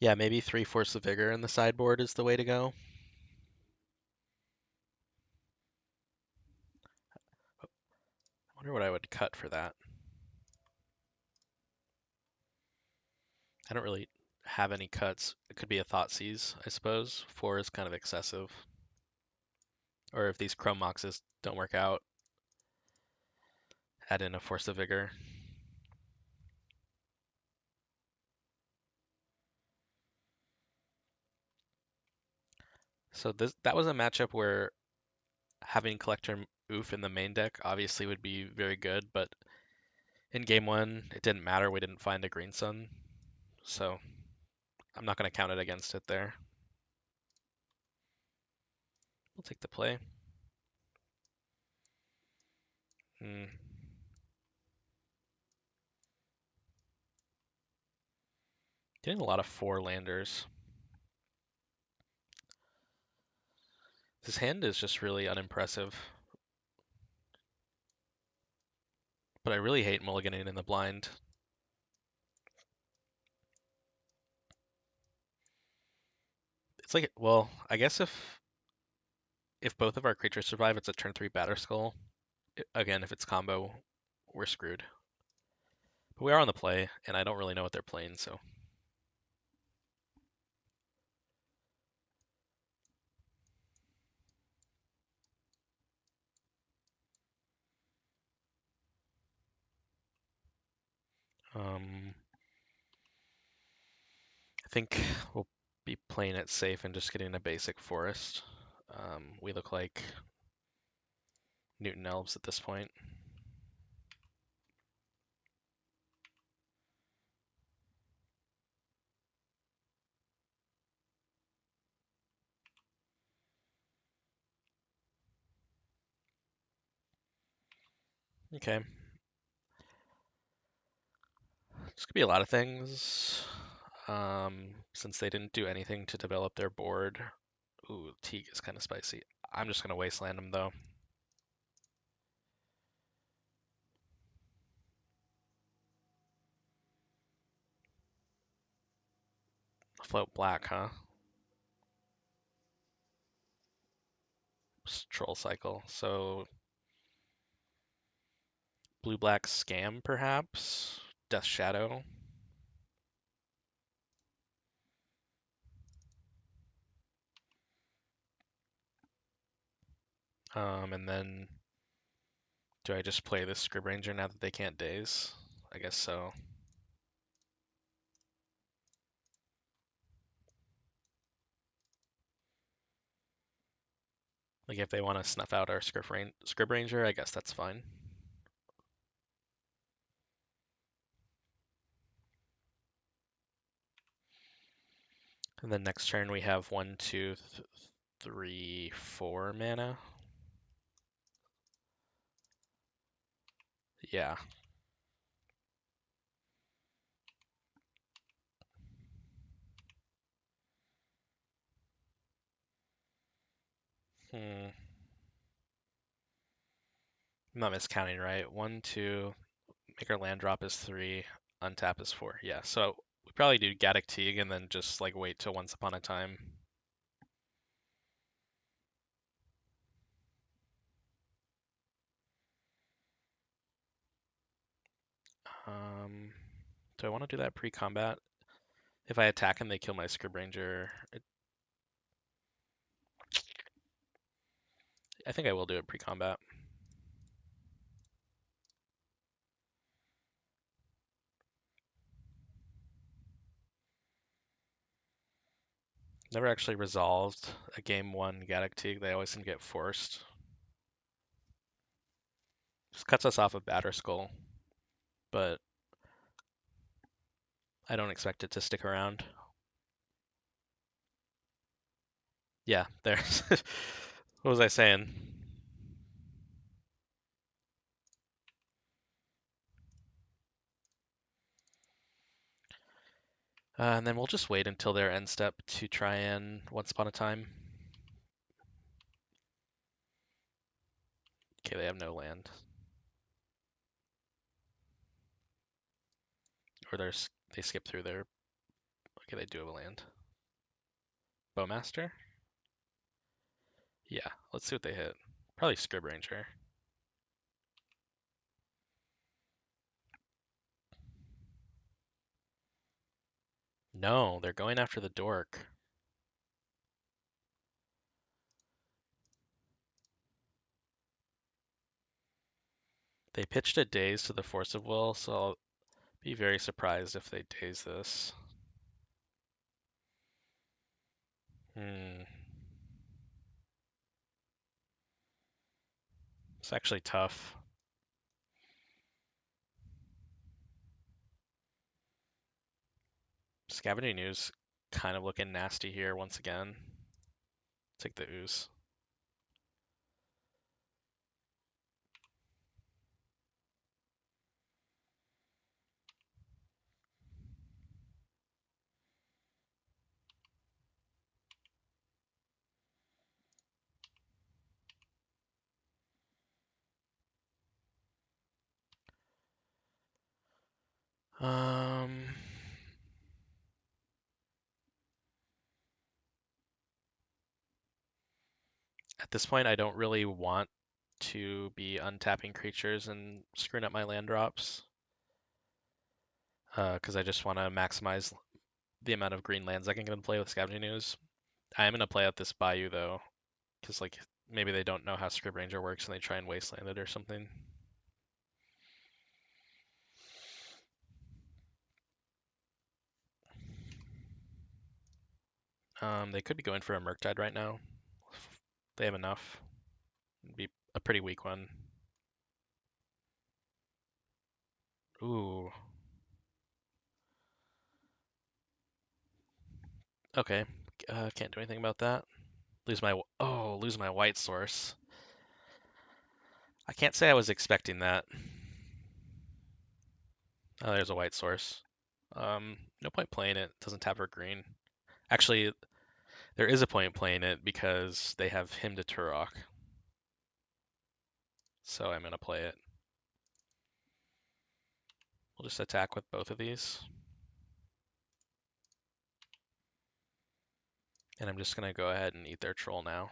Yeah, maybe 3 Force of Vigor in the sideboard is the way to go. I wonder what I would cut for that. I don't really have any cuts. It could be a Thoughtseize, I suppose. 4 is kind of excessive. Or if these Chrome Moxes don't work out, add in a Force of Vigor. So that was a matchup where having Collector Oof in the main deck obviously would be very good, but in game 1, it didn't matter. We didn't find a Green Sun, so I'm not going to count it against it there. We'll take the play. Hmm. Getting a lot of 4 landers. This hand is just really unimpressive. But I really hate mulliganing in the blind. It's like, well, I guess if both of our creatures survive, it's a turn 3 Batter Skull. Again, if it's combo, we're screwed. But we are on the play, and I don't really know what they're playing, so. I think we'll be playing it safe and just getting a basic forest. We look like Newton Elves at this point. Okay. This could be a lot of things. Since they didn't do anything to develop their board. Ooh, Teague is kind of spicy. I'm just going to wasteland them, though. Float black, huh? Troll cycle. So blue black scam, perhaps? Death Shadow. And then do I just play this Scrib Ranger now that they can't daze? I guess so. Like if they want to snuff out our Scrib Ranger, I guess that's fine. And then next turn we have 1, 2, 3, 4 mana. Yeah. I'm not miscounting, right? 1, 2, make our land drop is 3, untap is 4. Yeah, so we probably do Gaddock Teeg and then just like wait till Once Upon a Time. Do I want to do that pre-combat? If I attack and they kill my Scrib Ranger, I think I will do it pre-combat. Never actually resolved a game 1 Gaddock Teeg. They always seem to get forced. Just cuts us off of Batterskull, but I don't expect it to stick around. Yeah, there's. What was I saying? And then we'll just wait until their end step to try and Once Upon a Time. Okay, they have no land. Or they skip through their. Okay, they do have a land. Bowmaster? Yeah, let's see what they hit. Probably Scrib Ranger. No, they're going after the dork. They pitched a Daze to the Force of Will, so I'll be very surprised if they Daze this. It's actually tough. Scavenging Ooze kind of looking nasty here once again. Take the Ooze. At this point, I don't really want to be untapping creatures and screwing up my land drops. Because I just want to maximize the amount of green lands I can get in play with Scavenging Ooze. I am going to play out this Bayou, though, because like maybe they don't know how Scrib Ranger works and they try and wasteland it or something. They could be going for a Murktide right now. They have enough. It'd be a pretty weak one. Ooh. Okay. Can't do anything about that. Lose my white source. I can't say I was expecting that. Oh, there's a white source. No point playing it. Doesn't tap for green. Actually, there is a point playing it because they have him to Turok. So I'm gonna play it. We'll just attack with both of these. And I'm just gonna go ahead and eat their troll now.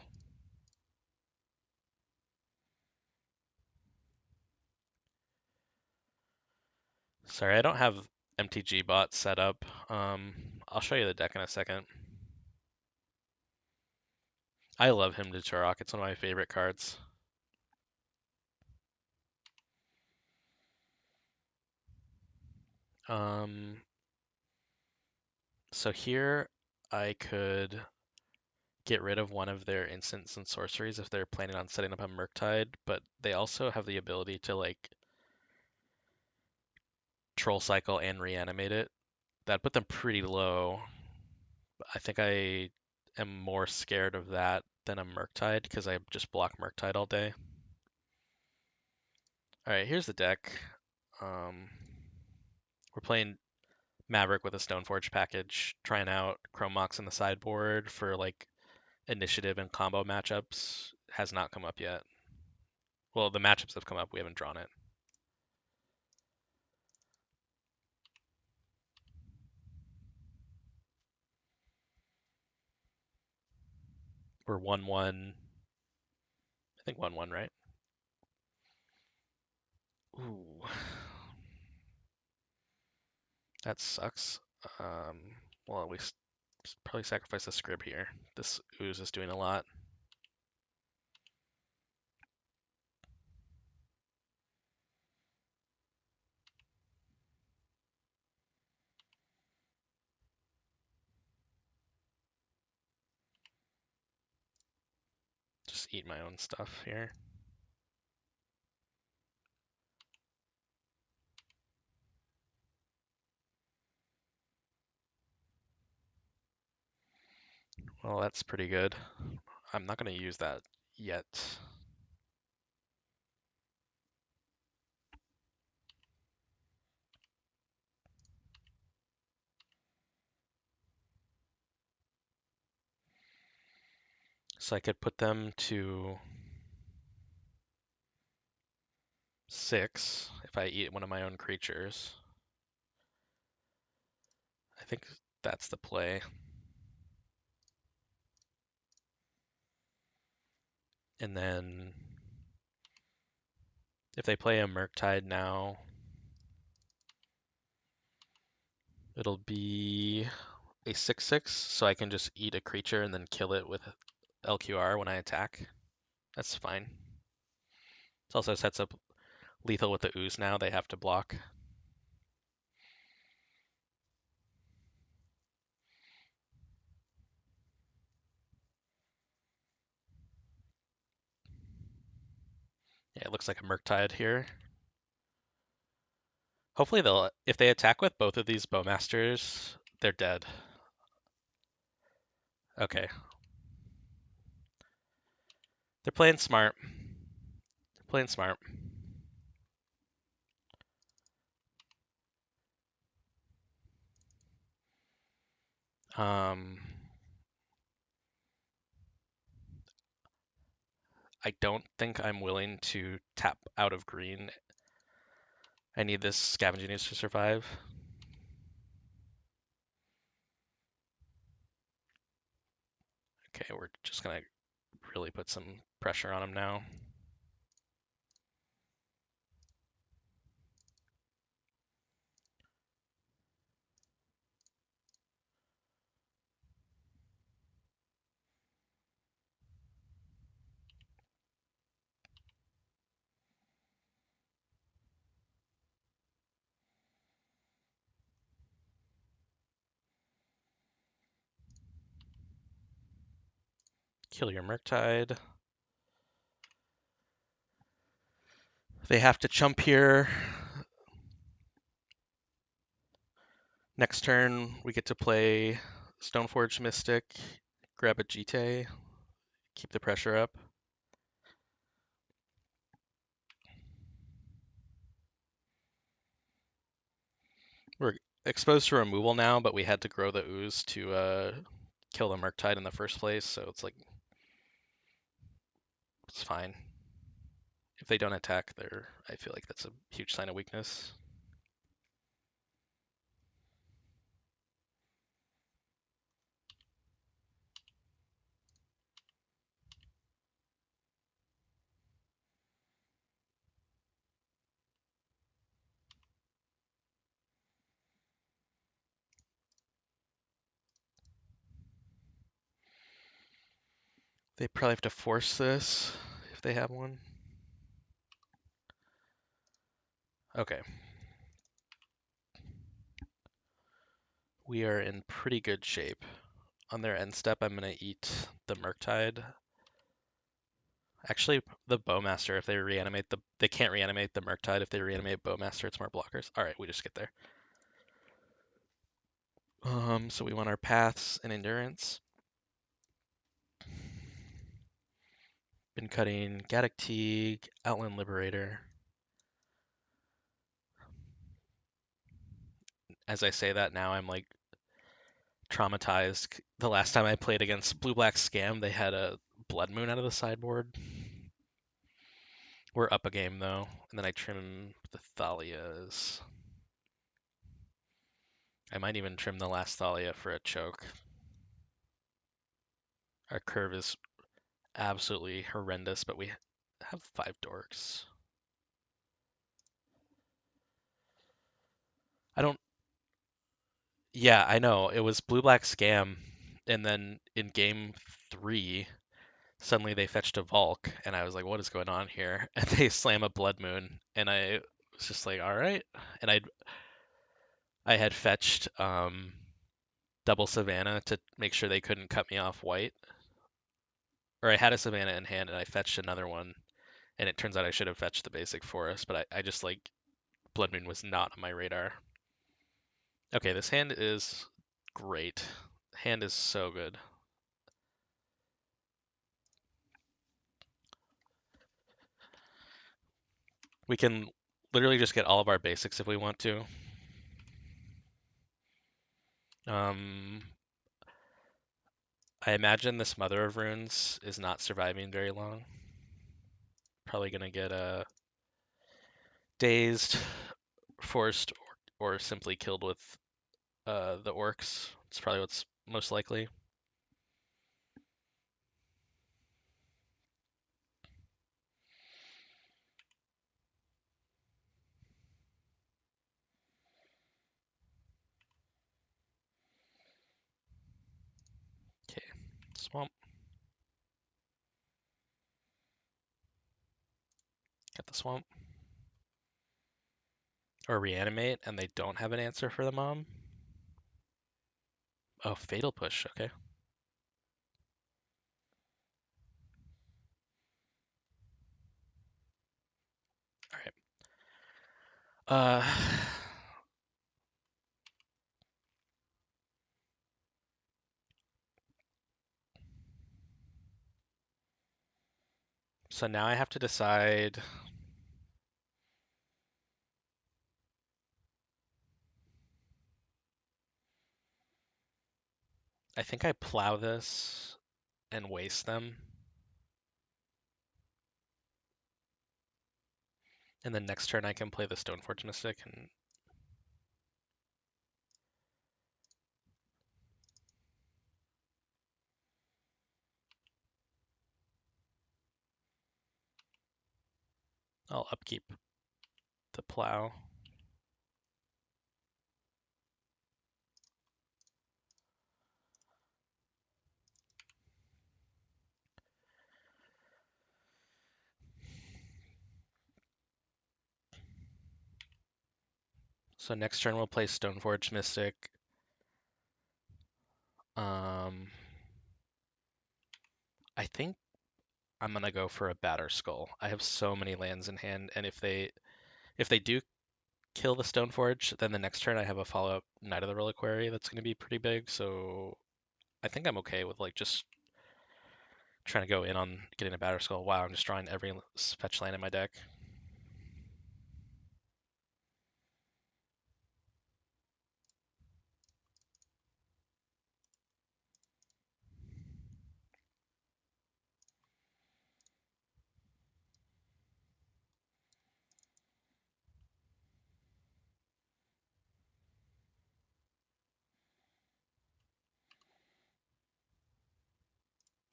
Sorry, I don't have MTG bot set up. I'll show you the deck in a second. I love him to Turok. It's one of my favorite cards. So here I could get rid of one of their instants and sorceries if they're planning on setting up a Murktide, but they also have the ability to like Troll Cycle and reanimate it. That put them pretty low. I think I am more scared of that than a Murktide because I just block Murktide all day. All right, here's the deck. We're playing Maverick with a Stoneforge package, trying out Chrome Moxen in the sideboard for like initiative and combo matchups. Has not come up yet. Well, the matchups have come up, we haven't drawn it. We're 1-1. I think 1-1, right? Ooh. That sucks. Well, we probably sacrifice the scrib here. This ooze is doing a lot. Just eat my own stuff here. Well, that's pretty good. I'm not going to use that yet. So I could put them to 6 if I eat one of my own creatures. I think that's the play. And then if they play a Murktide now, it'll be a 6/6, so I can just eat a creature and then kill it with LQR when I attack. That's fine. It also sets up lethal with the ooze now. They have to block. Yeah, it looks like a Murktide here. Hopefully if they attack with both of these Bowmasters, they're dead. Okay. They're playing smart. They're playing smart. I don't think I'm willing to tap out of green. I need this Scavenging Ooze to survive. Okay, we're just gonna really put some pressure on him now. Kill your Murktide. They have to chump here. Next turn, we get to play Stoneforge Mystic, grab a Jite, keep the pressure up. We're exposed to removal now, but we had to grow the ooze to kill the Murktide in the first place, so it's like, it's fine. If they don't attack, I feel like that's a huge sign of weakness. They probably have to force this if they have one. Okay. We are in pretty good shape. On their end step, I'm going to eat the Murktide. Actually, the Bowmaster, if they reanimate they can't reanimate the Murktide. If they reanimate Bowmaster, it's more blockers. All right, we just get there. So we want our paths and endurance. Been cutting Gaddock Teague, Outland Liberator. As I say that now, I'm like traumatized. The last time I played against Blue-Black Scam, they had a Blood Moon out of the sideboard. We're up a game though, and then I trim the Thalias. I might even trim the last Thalia for a choke. Our curve is absolutely horrendous, but we have 5 dorks. I don't. Yeah, I know. It was Blue-Black Scam, and then in game 3, suddenly they fetched a Volk, and I was like, what is going on here? And they slam a Blood Moon, and I was just like, all right. And I had fetched double Savannah to make sure they couldn't cut me off white. Or I had a Savannah in hand, and I fetched another one, and it turns out I should have fetched the basic forest, but I just like Blood Moon was not on my radar. Okay, this hand is great. Hand is so good. We can literally just get all of our basics if we want to. Um, I imagine this Mother of Runes is not surviving very long. Probably gonna get dazed, forced, or simply killed with the orcs. It's probably what's most likely. Okay, swamp. Get the swamp. Or reanimate, and they don't have an answer for the mom. Oh, fatal push. Okay. All right. So now I have to decide. I think I plow this and waste them. And then next turn I can play the Stoneforge Mystic and I'll upkeep the plow. So next turn we'll play Stoneforge Mystic. I think I'm gonna go for a Batter Skull. I have so many lands in hand, and if they do kill the Stoneforge, then the next turn I have a follow-up Knight of the Reliquary that's gonna be pretty big. So I think I'm okay with like just trying to go in on getting a Batter Skull. Wow, I'm just drawing every fetch land in my deck.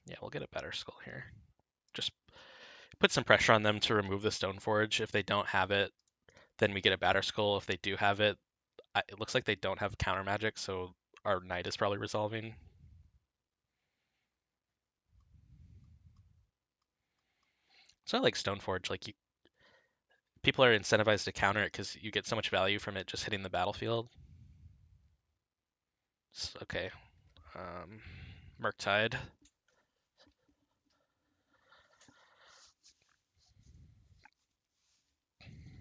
Yeah, we'll get a Batter Skull here. Just put some pressure on them to remove the Stoneforge. If they don't have it, then we get a Batter Skull. If they do have it, it looks like they don't have counter magic, so our Knight is probably resolving. So I like Stoneforge. Like people are incentivized to counter it because you get so much value from it just hitting the battlefield. Okay. Murktide.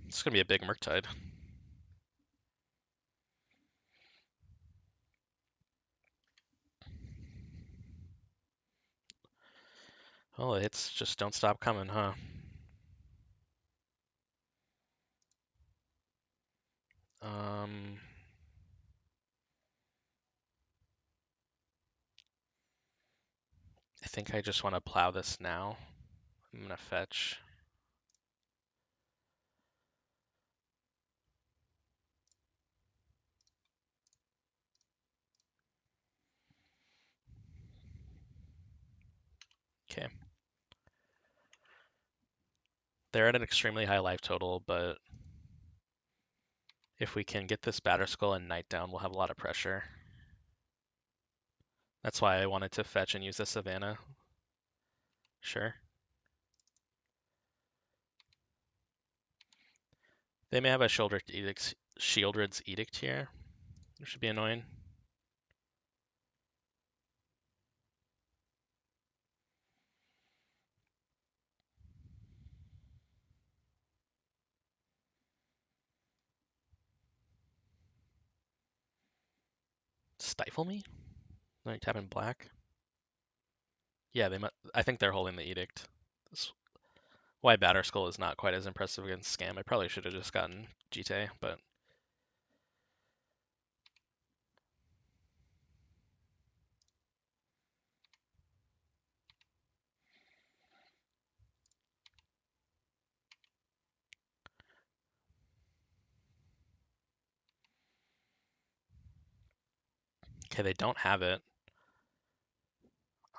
It's gonna be a big Murktide. Well, the hits just don't stop coming, huh? Um, I think I just want to plow this now. I'm gonna fetch. Okay. They're at an extremely high life total, but if we can get this Batter Skull and Knight down, we'll have a lot of pressure. That's why I wanted to fetch and use the Savannah. Sure. They may have a Shieldred's Edict here, which should be annoying. Stifle me? Like tapping black? Yeah, I think they're holding the Edict. That's why Batter Skull is not quite as impressive against Scam. I probably should have just gotten Jite, but okay, they don't have it.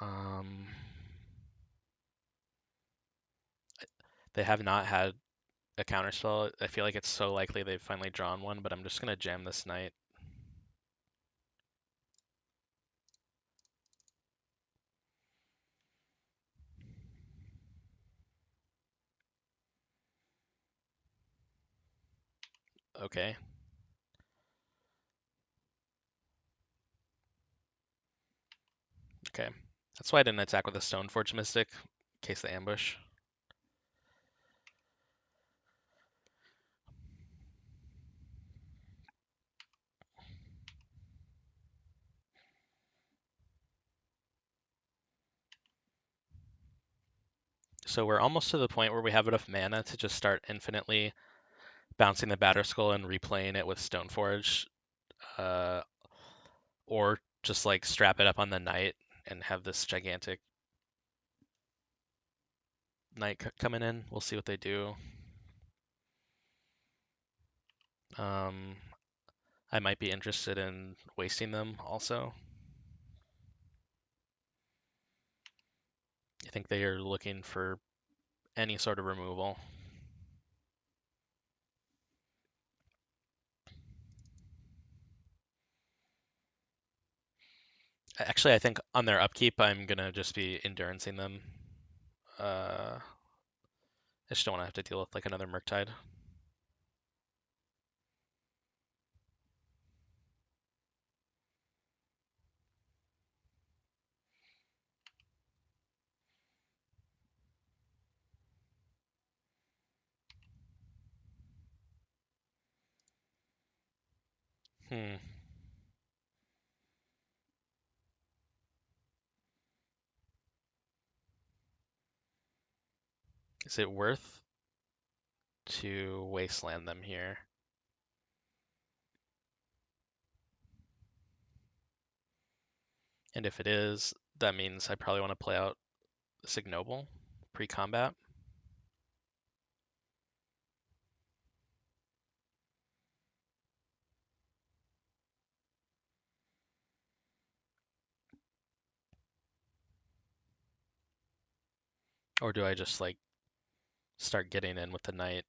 Um, they have not had a counterspell. I feel like it's so likely they've finally drawn one, but I'm just gonna jam this Knight. Okay. Okay. That's why I didn't attack with a Stoneforge Mystic, in case they ambush. So we're almost to the point where we have enough mana to just start infinitely bouncing the Batter Skull and replaying it with Stoneforge, uh, or just like strap it up on the Knight and have this gigantic Knight coming in. We'll see what they do. Um, I might be interested in wasting them also. I think they are looking for any sort of removal. Actually, I think on their upkeep, I'm gonna just be endurancing them. I just don't want to have to deal with like another Murktide. Hmm. Is it worth to wasteland them here? And if it is, that means I probably want to play out Signoble pre-combat. Or do I just like start getting in with the Knight?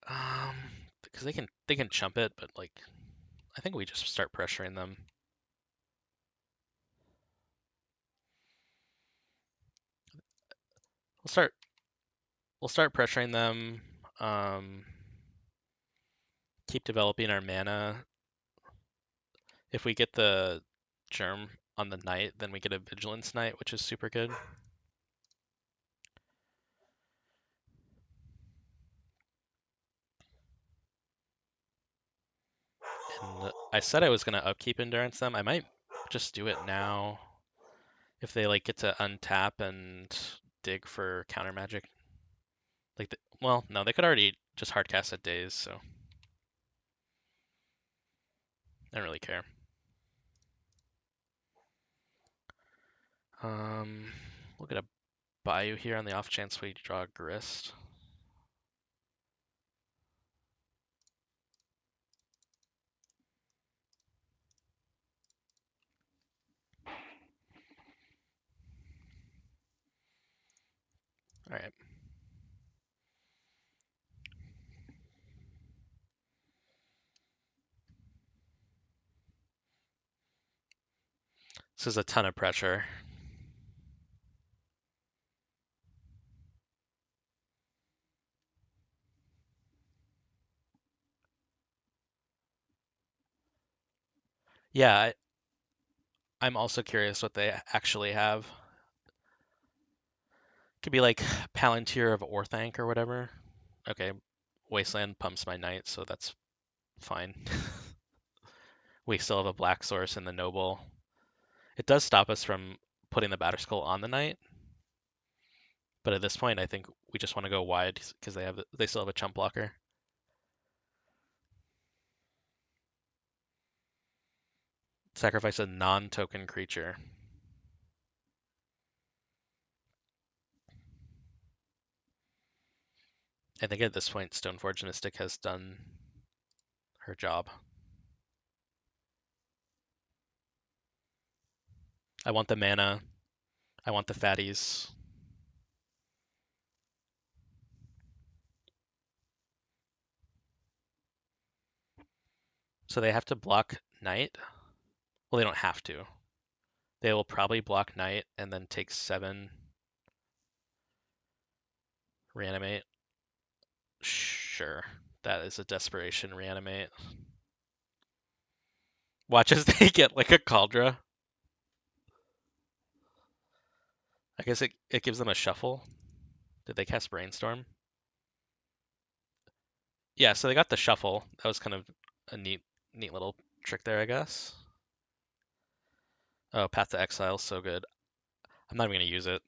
Um, because they can chump it, but like I think we just start pressuring them. We'll start we'll start pressuring them. Um, keep developing our mana. If we get the germ on the Knight, then we get a Vigilance Knight, which is super good. And I said I was gonna upkeep Endurance them. I might just do it now. If they like get to untap and dig for counter magic, like well, no, they could already just hardcast at days, so I don't really care. We'll get a Bayou here on the off chance we draw a Grist. All right. This is a ton of pressure. Yeah, I'm also curious what they actually have. Could be like Palantir of Orthanc or whatever. Okay, Wasteland pumps my knight, so that's fine. We still have a black source in the noble. It does stop us from putting the Batterskull on the knight, but at this point, I think we just want to go wide because they still have a chump blocker. Sacrifice a non-token creature. I think at this point, Stoneforge Mystic has done her job. I want the mana. I want the fatties. So they have to block knight. Well, they don't have to. They will probably block knight and then take 7 reanimate. Sure. That is a desperation reanimate. Watch as they get like a Cauldra. I guess it gives them a shuffle. Did they cast Brainstorm? Yeah, so they got the shuffle. That was kind of a neat little trick there, I guess. Oh, Path to Exile, so good. I'm not even gonna use it.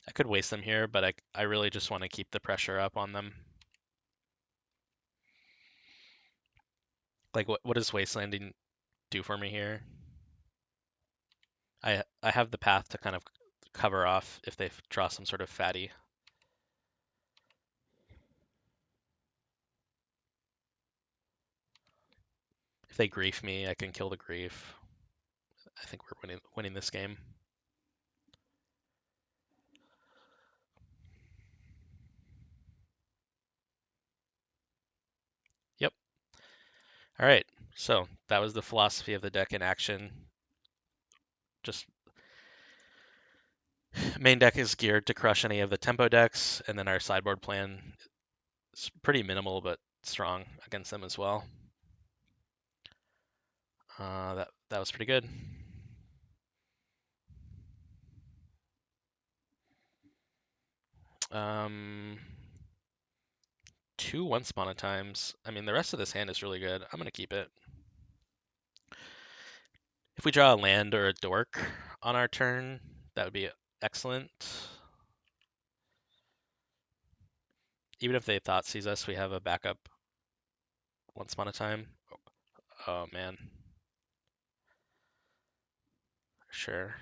I could waste them here, but I really just want to keep the pressure up on them. Like, what does Wastelanding do for me here? I have the path to kind of cover off if they draw some sort of fatty. If they grief me, I can kill the grief. I think we're winning this game. Yep. All right. So that was the philosophy of the deck in action. Just main deck is geared to crush any of the tempo decks, and then our sideboard plan is pretty minimal but strong against them as well. That was pretty good. Um, 2 Once Upon a Times. I mean, the rest of this hand is really good. I'm gonna keep it. If we draw a land or a dork on our turn, that would be excellent. Even if they thought sees us, we have a backup Once Upon a Time. Oh man. Sure.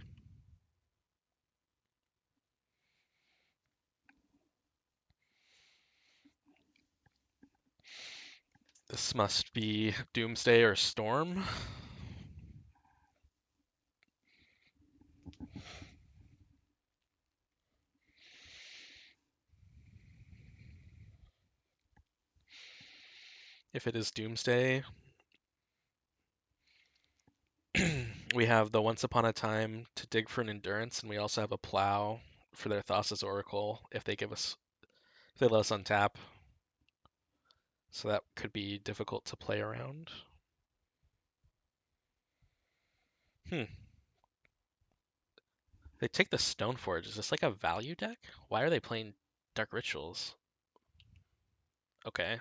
This must be Doomsday or Storm. If it is Doomsday, we have the Once Upon a Time to dig for an Endurance, and we also have a Plow for their Thassa's Oracle if they let us untap. So that could be difficult to play around. They take the Stoneforge. Is this like a value deck? Why are they playing Dark Rituals? Okay.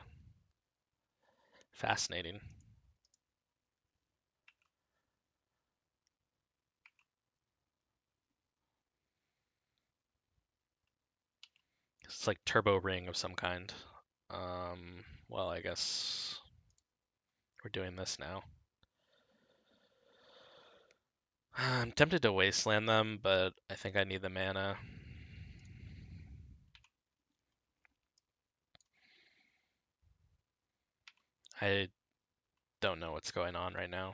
Fascinating. It's like turbo ring of some kind. Well, I guess we're doing this now. I'm tempted to wasteland them, but I think I need the mana. I don't know what's going on right now.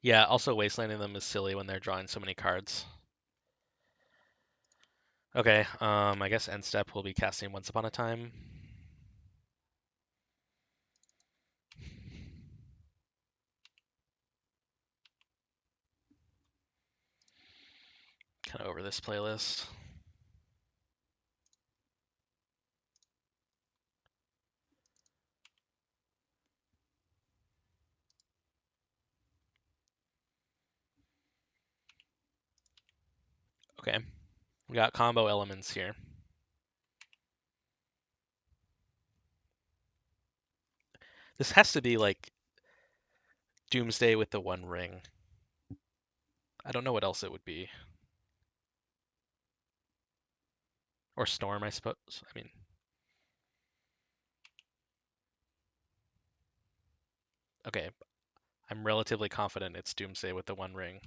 Yeah, also wastelanding them is silly when they're drawing so many cards. Okay, I guess end step will be casting Once Upon a Time. Kind of over this playlist. Okay, we got combo elements here. This has to be like Doomsday with the One Ring. I don't know what else it would be. Or Storm, I suppose. I mean, okay, I'm relatively confident it's Doomsday with the One Ring.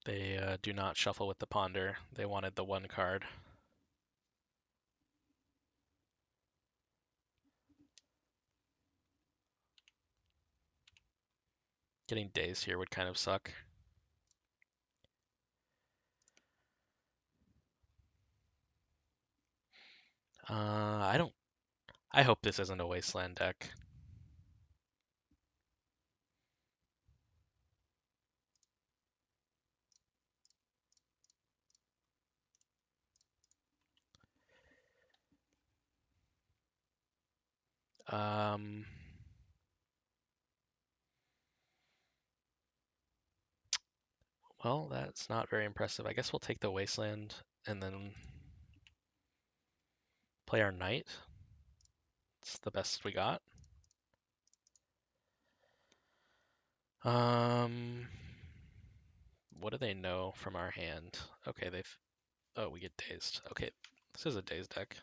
They do not shuffle with the Ponder. They wanted the one card. Getting dazed here would kind of suck. I don't. I hope this isn't a Wasteland deck. Um, well, that's not very impressive. I guess we'll take the Wasteland and then play our Knight. It's the best we got. Um, what do they know from our hand? Okay, they've. Oh, we get dazed. Okay, this is a dazed deck.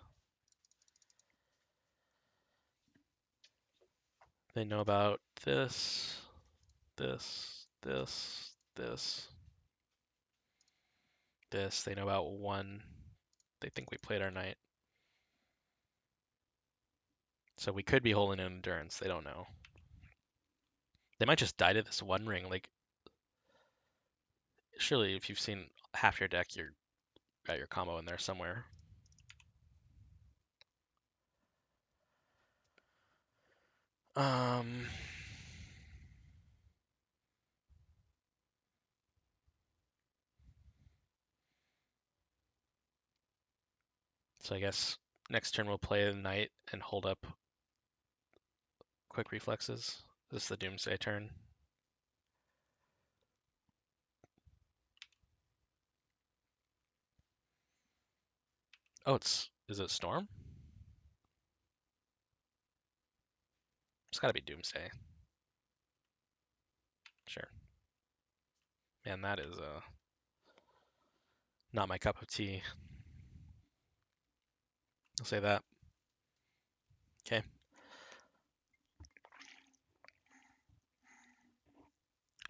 They know about this, this. They know about one. They think we played our Knight. So we could be holding an Endurance. They don't know. They might just die to this One Ring. Like, surely if you've seen half your deck, you're got your combo in there somewhere. Um, so I guess next turn we'll play the Knight and hold up Quick Reflexes. This is the Doomsday turn. Oh, is it Storm? It's gotta be Doomsday. Sure. Man, that is not my cup of tea. I'll say that. Okay.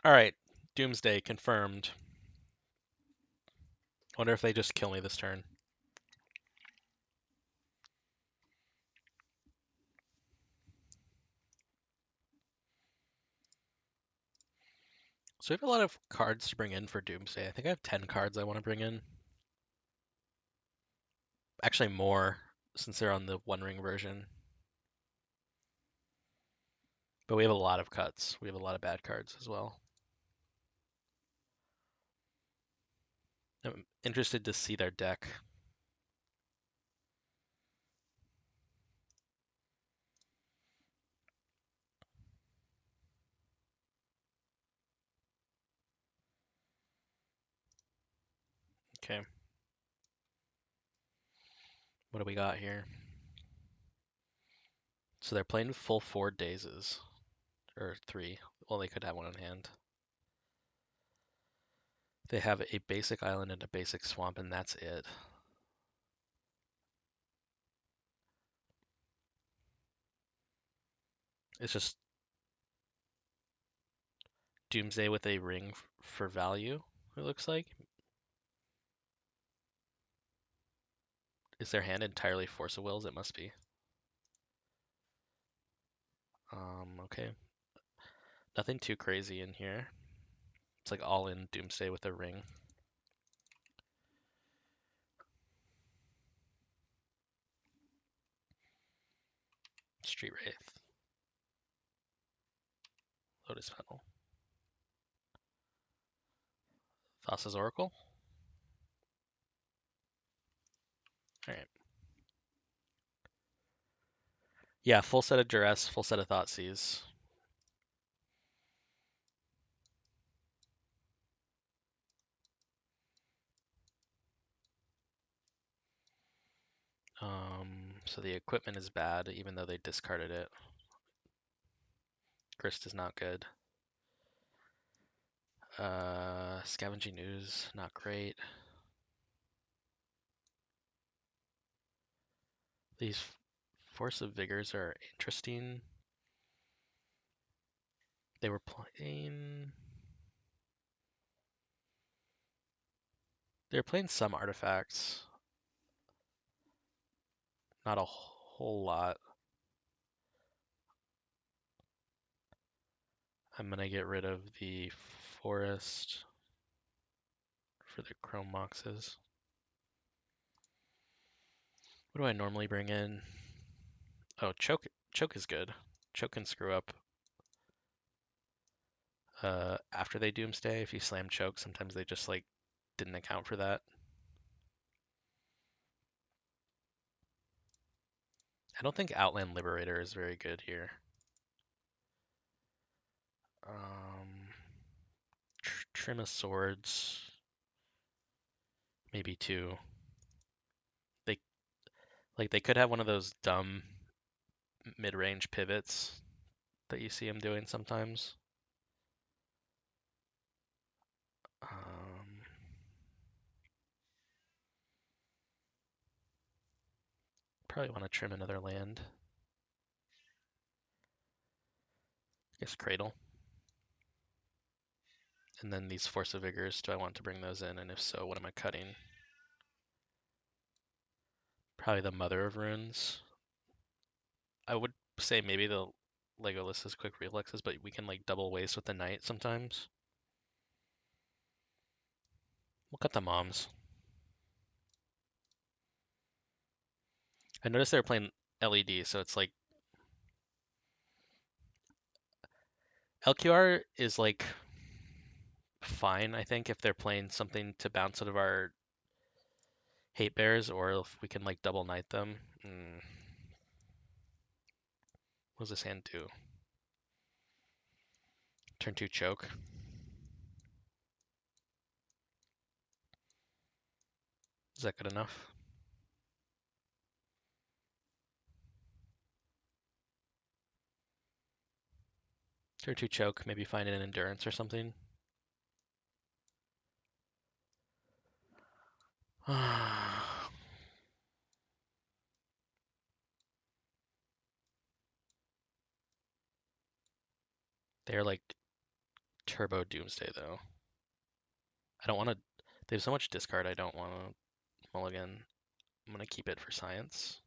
All right. Doomsday confirmed. Wonder if they just kill me this turn. So we have a lot of cards to bring in for Doomsday. I think I have 10 cards I want to bring in. Actually more, since they're on the One Ring version. But we have a lot of cuts. We have a lot of bad cards as well. I'm interested to see their deck. What do we got here? So they're playing full 4 dazes. Or 3. Well, they could have one in hand. They have a basic island and a basic swamp, and that's it. It's just Doomsday with a ring for value, it looks like. Is their hand entirely Force of Wills? It must be. Okay. Nothing too crazy in here. It's like all in Doomsday with a ring. Street Wraith. Lotus Petal. Thassa's Oracle. Alright. Yeah, full set of Duress, full set of Thoughtseize. So the equipment is bad, even though they discarded it. Grist is not good. Scavenging Ooze, not great. These Force of Vigors are interesting. They were playing... They're playing some artifacts. Not a whole lot. I'm gonna get rid of the forest for the Chrome Moxes. What do I normally bring in? Oh, choke. Choke is good. Choke can screw up after they Doomsday. If you slam choke, sometimes they just like didn't account for that. I don't think Outland Liberator is very good here. Trim of Swords, maybe 2. They could have one of those dumb mid-range pivots that you see him doing sometimes. Probably want to trim another land. I guess Cradle. And then these Force of Vigors, do I want to bring those in? And if so, what am I cutting? Probably the Mother of Runes. I would say maybe the Legolas's Quick Reflexes, but we can like double waste with the Knight sometimes. We'll cut the Moms. I noticed they were playing LED, so it's like LQR is like fine, I think, if they're playing something to bounce out of our Hate Bears, or if we can like double Knight them. What does this hand do? Turn 2 choke. Is that good enough? Turn 2 choke, maybe find an endurance or something. They're like turbo Doomsday though. I don't want to. They have so much discard. I don't want to mulligan. I'm gonna keep it for science.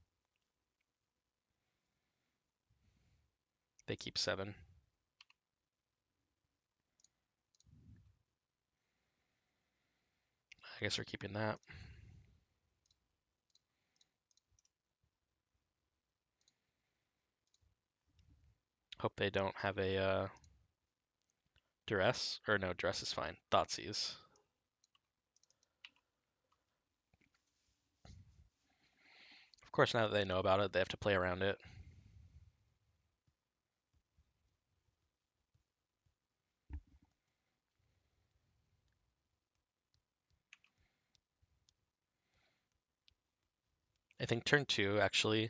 They keep 7. I guess we're keeping that. Hope they don't have a duress. Or no, duress is fine. Thoughtseize. Of course, now that they know about it, they have to play around it. I think turn 2, actually,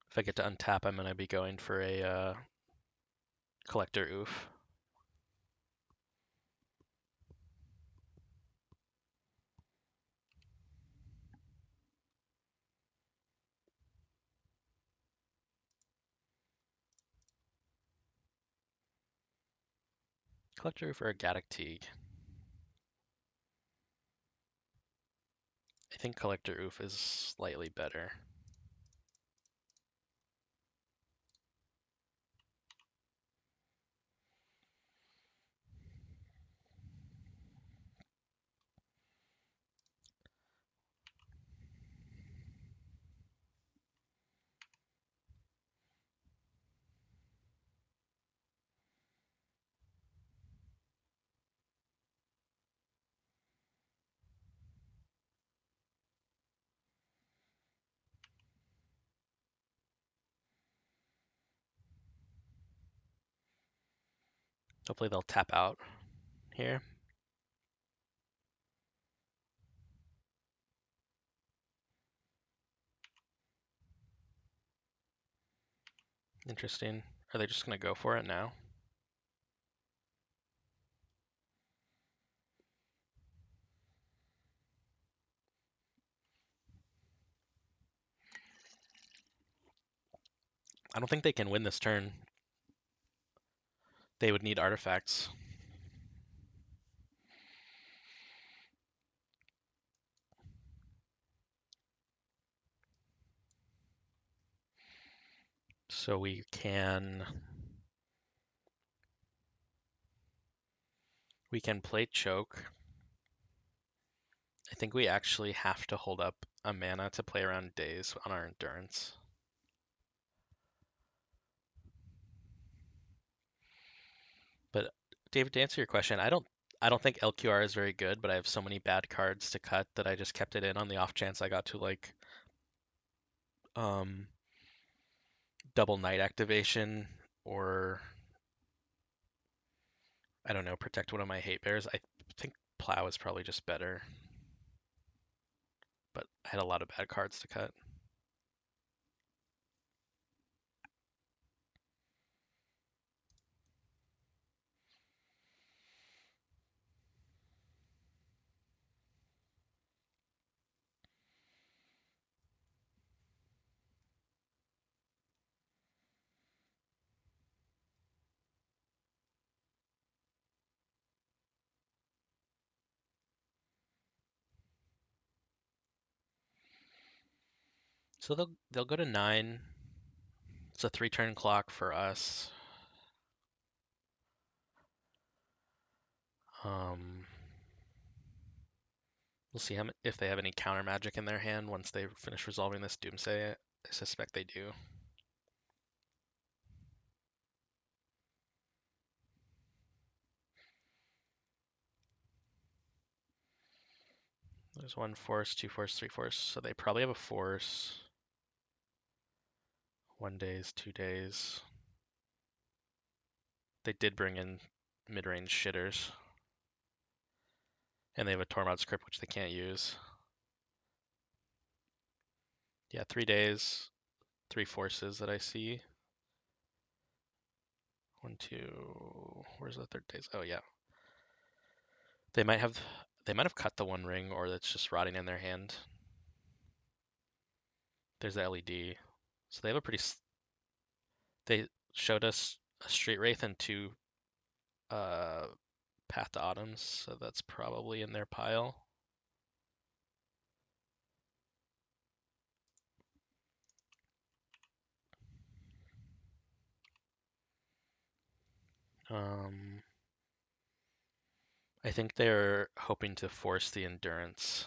if I get to untap, I'm going to be going for a collector oof. Collector oof or a Gaddock Teague. I think collector oof is slightly better. Hopefully they'll tap out here. Interesting. Are they just going to go for it now? I don't think they can win this turn. They would need artifacts. So we can play choke. I think we actually have to hold up a mana to play around days on our endurance. But David, to answer your question, I don't think LQR is very good, but I have so many bad cards to cut that I just kept it in on the off chance I got to like um double night activation or I don't know, protect one of my hate bears. I think plow is probably just better. But I had a lot of bad cards to cut. So they'll go to 9. It's a 3-turn clock for us. We'll see if they have any counter magic in their hand once they finish resolving this Doomsday. I suspect they do. There's 1 force, 2 force, 3 force. So they probably have a force. 1 days, 2 days. They did bring in mid-range shitters. And they have a Tormod script which they can't use. Yeah, 3 days, 3 forces that I see. 1, 2. Where's the third days? Oh yeah. They might have cut the 1 ring, or that's just rotting in their hand. There's the LED. So they have a pretty. They showed us a Street Wraith and 2 Path to Autumns, so that's probably in their pile. I think they're hoping to force the endurance.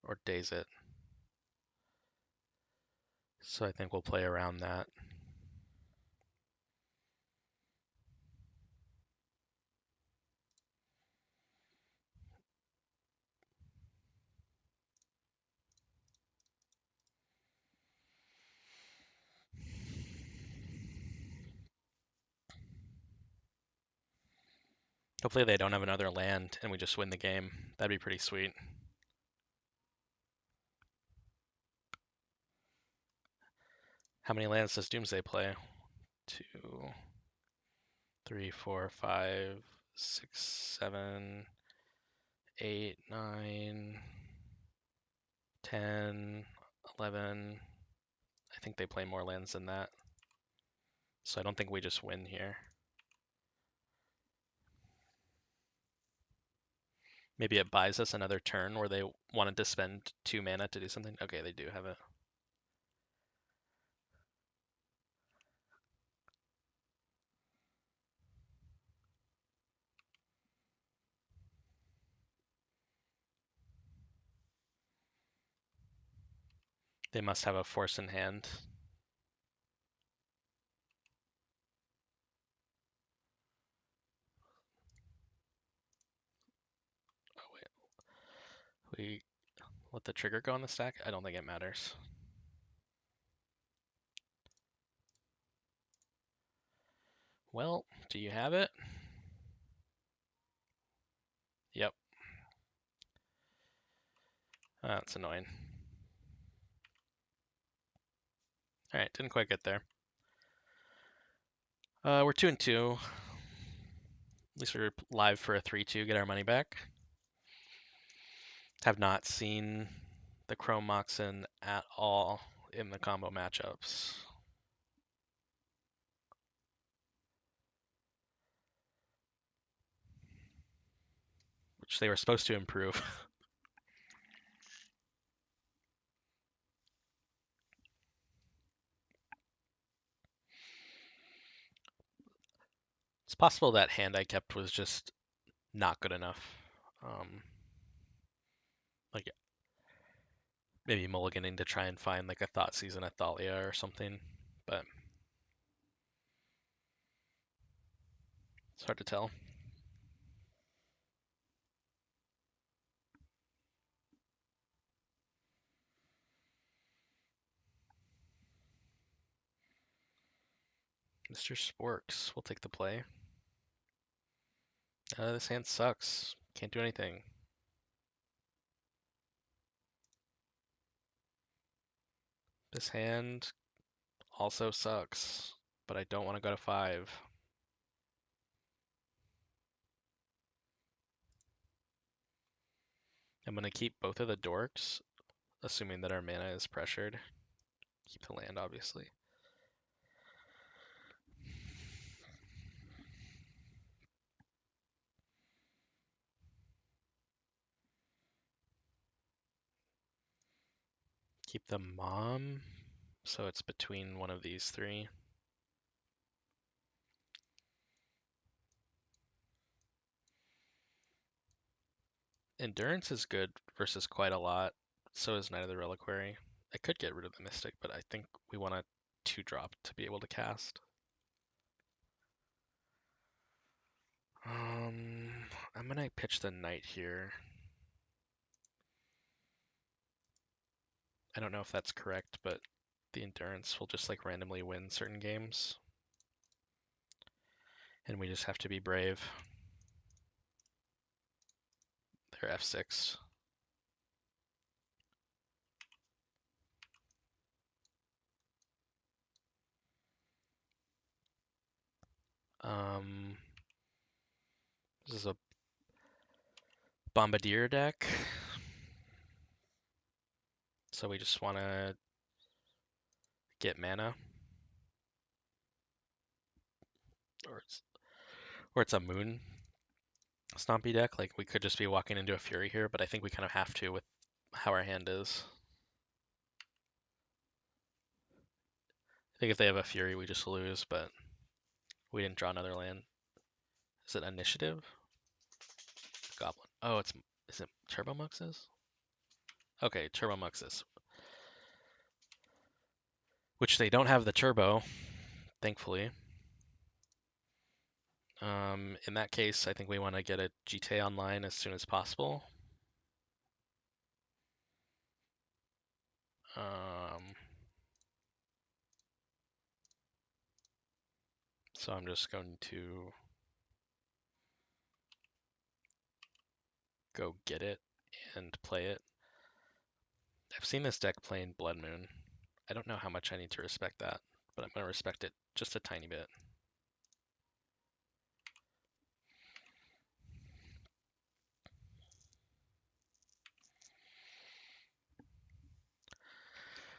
Or daze it. So I think we'll play around that. Hopefully they don't have another land and we just win the game. That'd be pretty sweet. How many lands does Doomsday play? 2, 3, 4, 5, 6, 7, 8, 9, 10, 11. I think they play more lands than that. So I don't think we just win here. Maybe it buys us another turn where they wanted to spend 2 mana to do something. Okay, they do have it. They must have a force in hand. Oh wait, we let the trigger go on the stack? I don't think it matters. Well, do you have it? Yep. That's annoying. Alright, didn't quite get there. We're 2-2. At least we're live for a 3-2, get our money back. Have not seen the Chrome Moxen at all in the combo matchups. Which they were supposed to improve. It's possible that hand I kept was just not good enough. Like maybe mulliganing to try and find like a Thoughtseize and a Thalia or something, but it's hard to tell. Mr. Sporks will take the play. This hand sucks. Can't do anything. This hand also sucks, but I don't want to go to 5. I'm going to keep both of the dorks, assuming that our mana is pressured. Keep the land, obviously. Keep the mom, so it's between one of these 3. Endurance is good versus quite a lot. So is Knight of the Reliquary. I could get rid of the Mystic, but I think we want a 2-drop to be able to cast. I'm gonna pitch the Knight here. I don't know if that's correct, but the Endurance will just like randomly win certain games. And we just have to be brave. They're F6. This is a Bombardier deck. So we just want to get mana. Or it's a Moon Stompy deck. Like, we could just be walking into a Fury here, but I think we kind of have to with how our hand is. I think if they have a Fury, we just lose, but we didn't draw another land. Is it Initiative? Goblin. Oh, is it Turbo Muxus? Okay, Turbo Muxus. Which they don't have the Turbo, thankfully. In that case, I think we want to get a GTA online as soon as possible. So I'm just going to go get it and play it. I've seen this deck playing Blood Moon. I don't know how much I need to respect that, but I'm going to respect it just a tiny bit.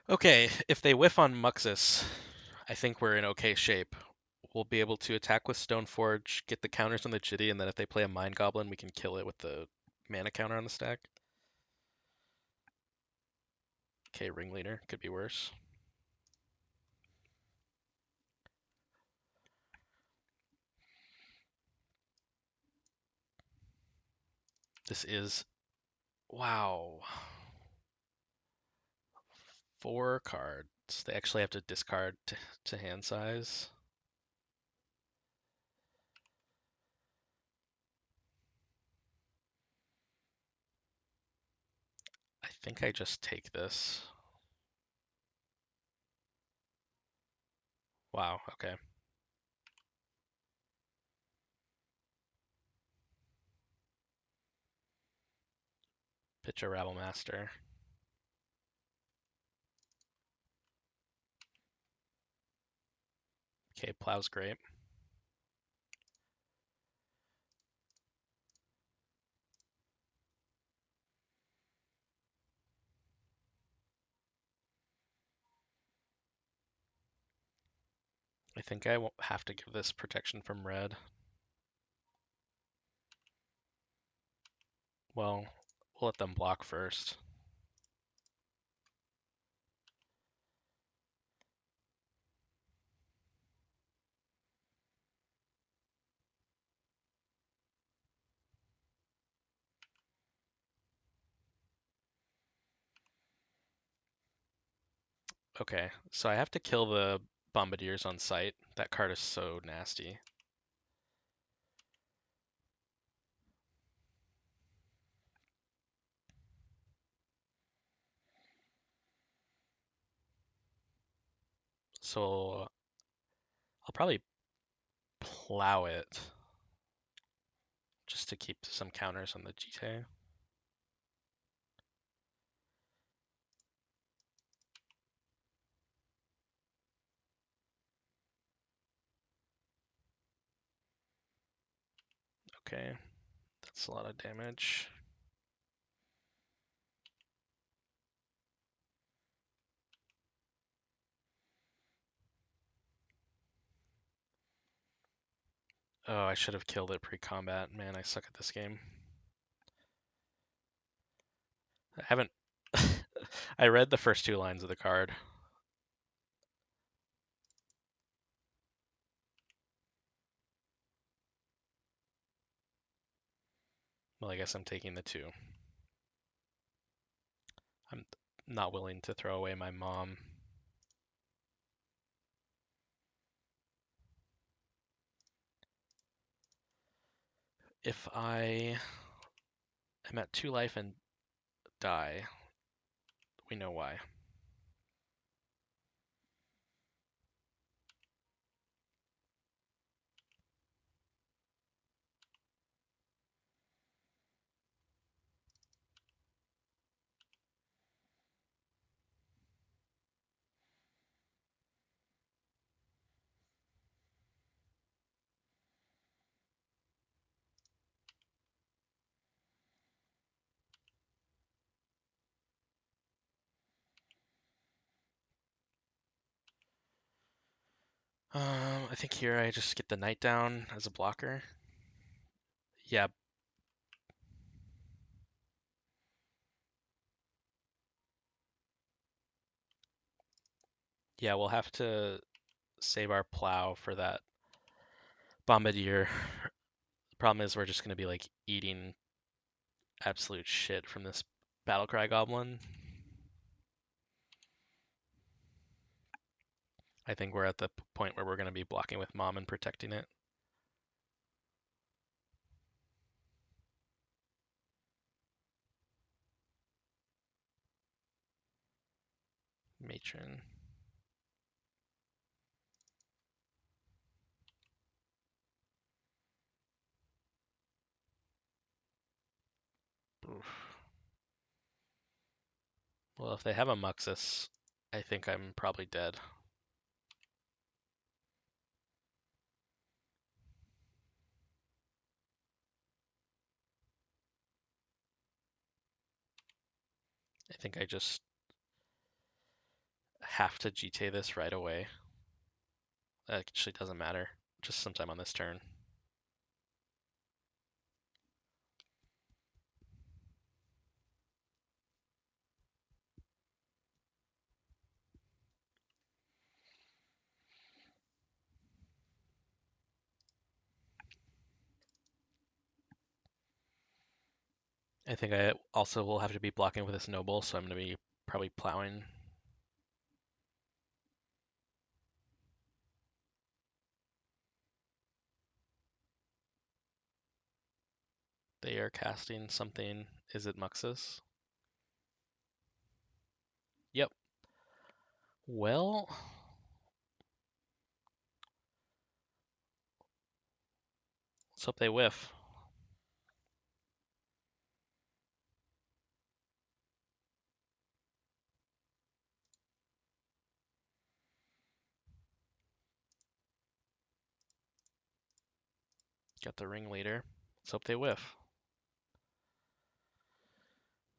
Okay, if they whiff on Muxus, I think we're in okay shape. We'll be able to attack with Stoneforge, get the counters on the Jitty, and then if they play a Mind Goblin, we can kill it with the mana counter on the stack. Okay, Ringleader could be worse. This is... wow. 4 cards. They actually have to discard to hand size. I think I just take this. Wow, okay. Pitch a Rabble Master. Okay, Plow's great. I think I won't have to give this protection from red. Well, we'll let them block first. Okay, so I have to kill the Bombardiers on sight. That card is so nasty. So I'll probably plow it just to keep some counters on the GT. Okay, that's a lot of damage. Oh, I should have killed it pre-combat. Man, I suck at this game. I haven't... I read the first 2 lines of the card. Well, I guess I'm taking the 2. I'm not willing to throw away my mom. If I am at 2 life and die, we know why. I think here I just get the knight down as a blocker. Yeah. Yeah, we'll have to save our plow for that bombardier. The problem is we're just going to be like eating absolute shit from this battlecry goblin. I think we're at the point where we're going to be blocking with mom and protecting it. Matron. Well, if they have a Muxus, I think I'm probably dead. I think I just have to GTA this right away. That actually doesn't matter. Just sometime on this turn. I think I also will have to be blocking with this noble, so I'm going to be probably plowing. They are casting something. Is it Muxus? Yep. Well, let's hope they whiff. Got the ringleader. Let's hope they whiff.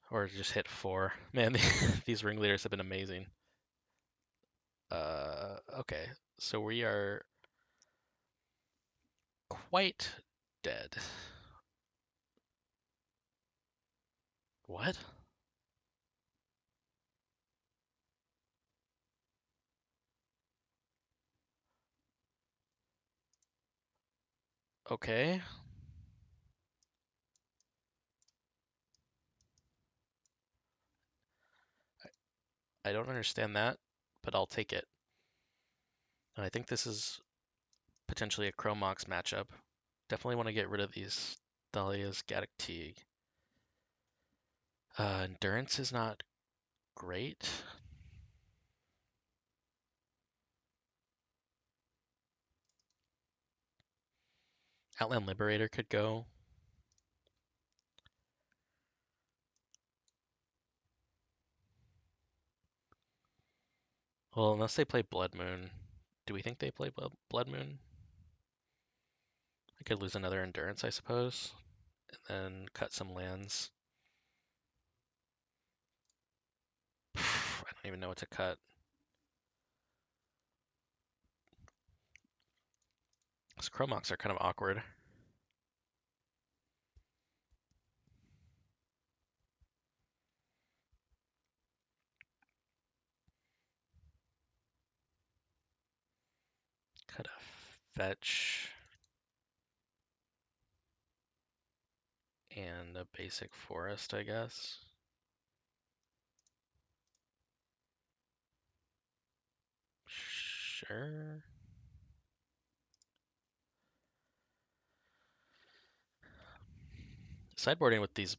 Or just hit 4. Man, these ringleaders have been amazing. Okay, so we are quite dead. What? Okay. I don't understand that, but I'll take it. And I think this is potentially a Chrome Mox matchup. Definitely want to get rid of these Dahlia's Gaddock Teague. Endurance is not great. Outland Liberator could go. Well, unless they play Blood Moon. Do we think they play Blood Moon? I could lose another Endurance, I suppose, and then cut some lands. I don't even know what to cut. These Chrome Mox are kind of awkward. Cut a fetch and a basic forest, I guess. Sure. Sideboarding with these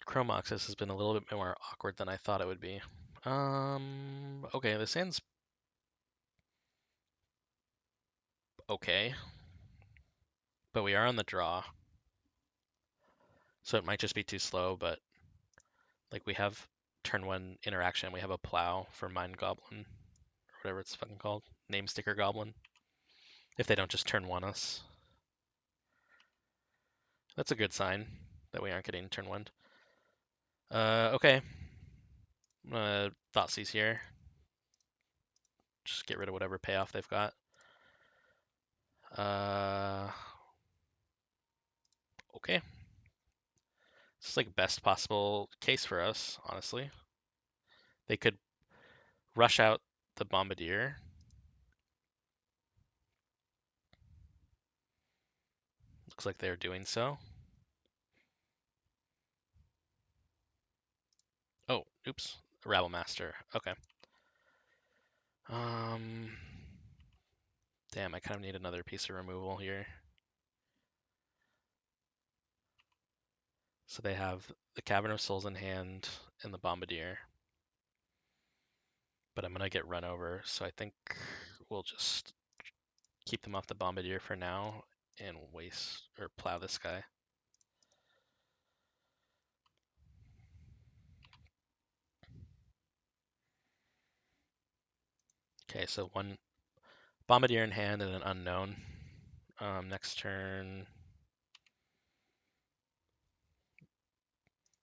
Chrome Moxes has been a little bit more awkward than I thought it would be. Okay, this hand's okay, but we are on the draw, so it might just be too slow, but like we have turn 1 interaction, we have a plow for Mind Goblin, or whatever it's fucking called, Name Sticker Goblin, if they don't just turn 1 us. That's a good sign that we aren't getting turn 1. Okay. Thoughtseize here. Just get rid of whatever payoff they've got. Okay. It's like best possible case for us, honestly. They could rush out the Bombardier. Looks like they're doing so. Oh, oops. Rabble Master. Okay. Damn, I kind of need another piece of removal here. So they have the Cavern of Souls in hand and the Bombardier. But I'm going to get run over, so I think we'll just keep them off the Bombardier for now and waste or plow this guy. Okay, so one Bombardier in hand and an unknown. Next turn,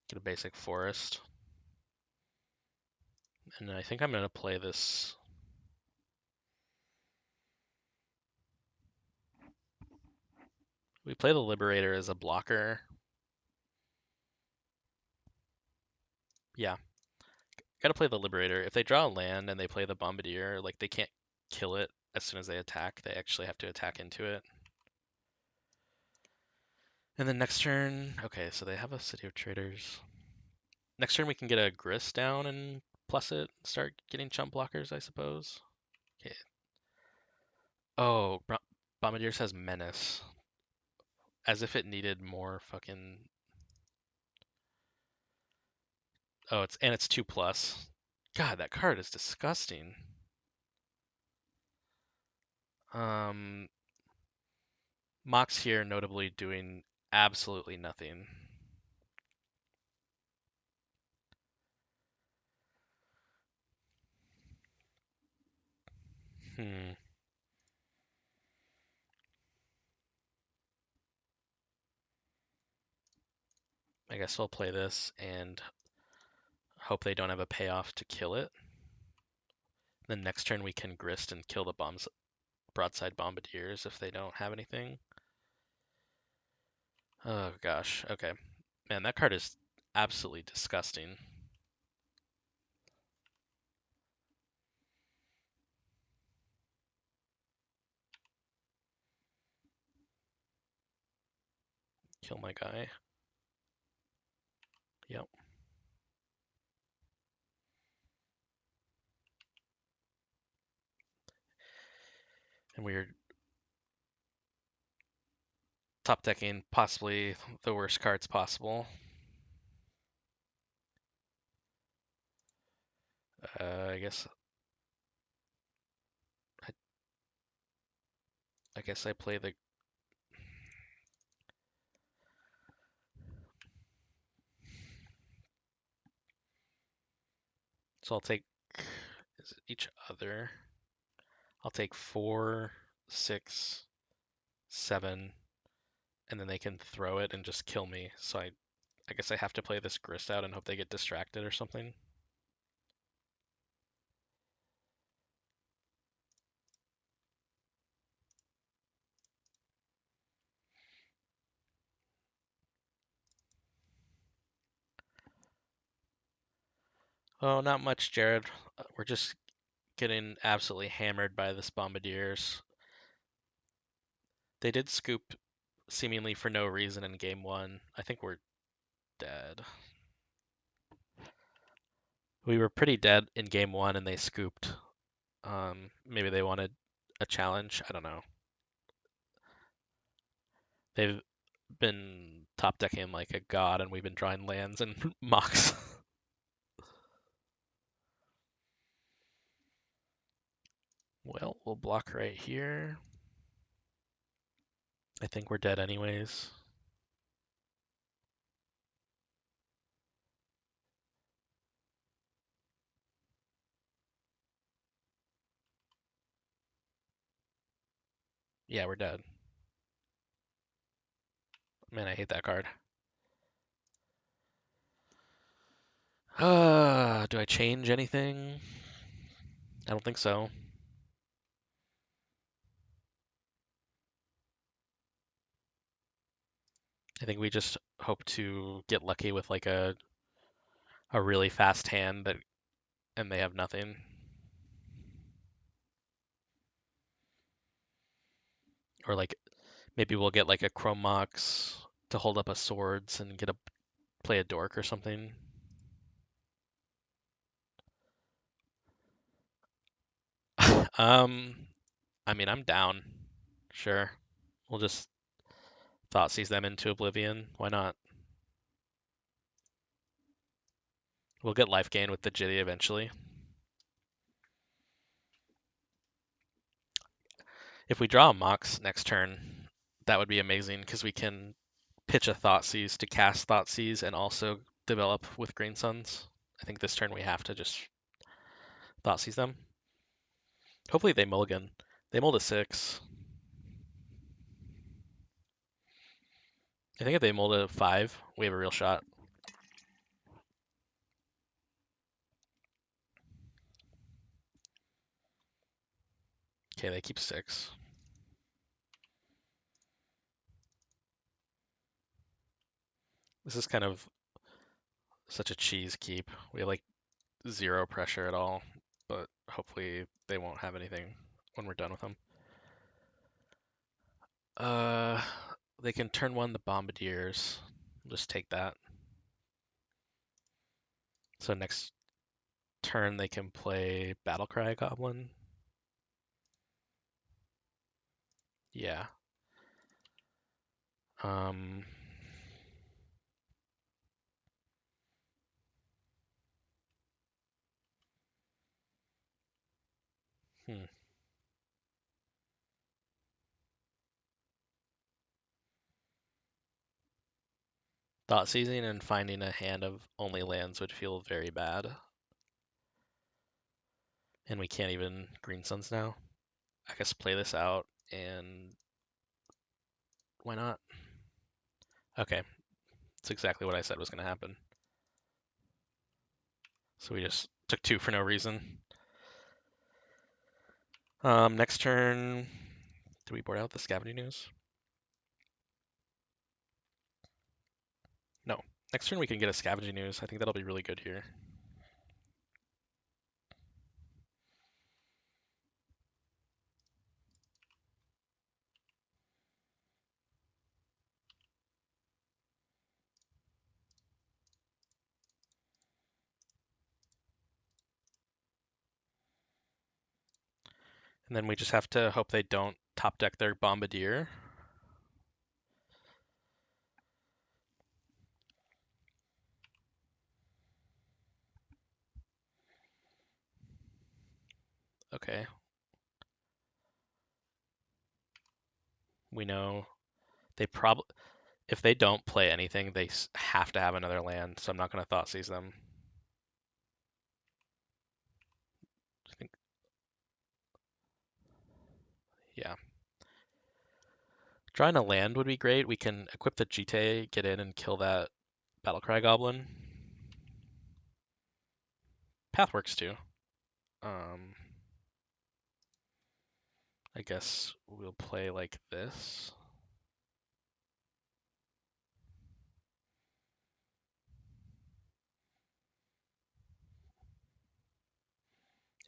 get a basic forest. And I think I'm going to play this. We play the Liberator as a blocker. Yeah, gotta play the Liberator. If they draw a land and they play the Bombardier, like they can't kill it as soon as they attack. They actually have to attack into it. And then next turn, okay, so they have a City of Traders. Next turn we can get a Grist down and plus it, start getting chump blockers, I suppose. Okay. Oh, Bombardier has Menace. As if it needed more fucking. Oh, it's 2+. God, that card is disgusting. Mox here notably doing absolutely nothing. I guess we'll play this and hope they don't have a payoff to kill it. Then next turn we can Grist and kill the broadside Bombardiers if they don't have anything. Oh gosh, okay. Man, that card is absolutely disgusting. Kill my guy. Yep. And we're top decking possibly the worst cards possible. I guess I play the. So I'll take each other. I'll take 4, 6, 7, and then they can throw it and just kill me. So I guess I have to play this Grist out and hope they get distracted or something. Oh, not much, Jared. We're just getting absolutely hammered by this Bombardiers. They did scoop seemingly for no reason in game 1. I think we're dead. We were pretty dead in game 1 and they scooped. Maybe they wanted a challenge. I don't know. They've been top decking like a god and we've been drawing lands and Mox. Well, we'll block right here. I think we're dead anyways. Yeah, we're dead. Man, I hate that card. Do I change anything? I don't think so. I think we just hope to get lucky with like a really fast hand that and they have nothing. Or like maybe we'll get like a Chrome Mox to hold up a swords and get a play a dork or something. I mean I'm down. Sure. We'll just Thoughtseize them into oblivion. Why not? We'll get life gain with the Jitty eventually. If we draw a Mox next turn, that would be amazing because we can pitch a Thoughtseize to cast Thoughtseize and also develop with Green Suns. I think this turn we have to just Thoughtseize them. Hopefully they mulligan. They mulled a 6. I think if they mulled a 5, we have a real shot. Okay, they keep 6. This is kind of such a cheese keep. We have like 0 pressure at all, but hopefully they won't have anything when we're done with them. They can turn 1 the Bombardiers. Just take that. So next turn they can play Battlecry Goblin. Yeah. Um, hmm. Thought seizing and finding a hand of only lands would feel very bad. And we can't even Green Suns now. I guess play this out and why not? Okay, that's exactly what I said was going to happen. So we just took 2 for no reason. Next turn, do we board out the Scavenging News? No. Next turn we can get a Scavenging News. I think that'll be really good here. And then we just have to hope they don't top deck their Bombardier. Okay. We know they probably, if they don't play anything, they have to have another land, so I'm not going to Thought Seize them. I think, yeah. Drawing a land would be great. We can equip the Jite, get in and kill that Battlecry Goblin. Path works too. I guess we'll play like this.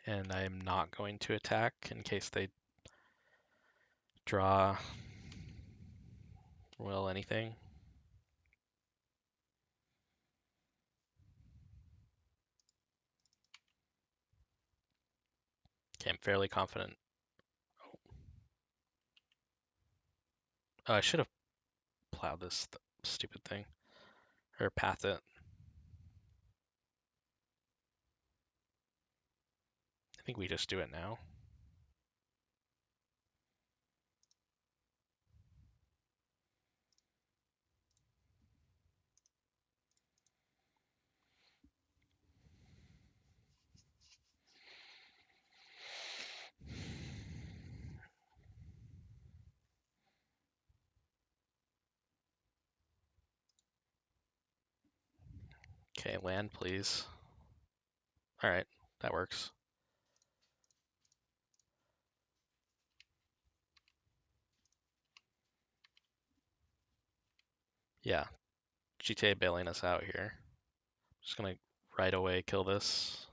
And I am not going to attack in case they draw, well, anything. Okay, I'm fairly confident. Oh, I should have plowed this stupid thing. Or pathed it. I think we just do it now. Okay, land, please. All right, that works. Yeah, GTA bailing us out here. Just gonna right away kill this.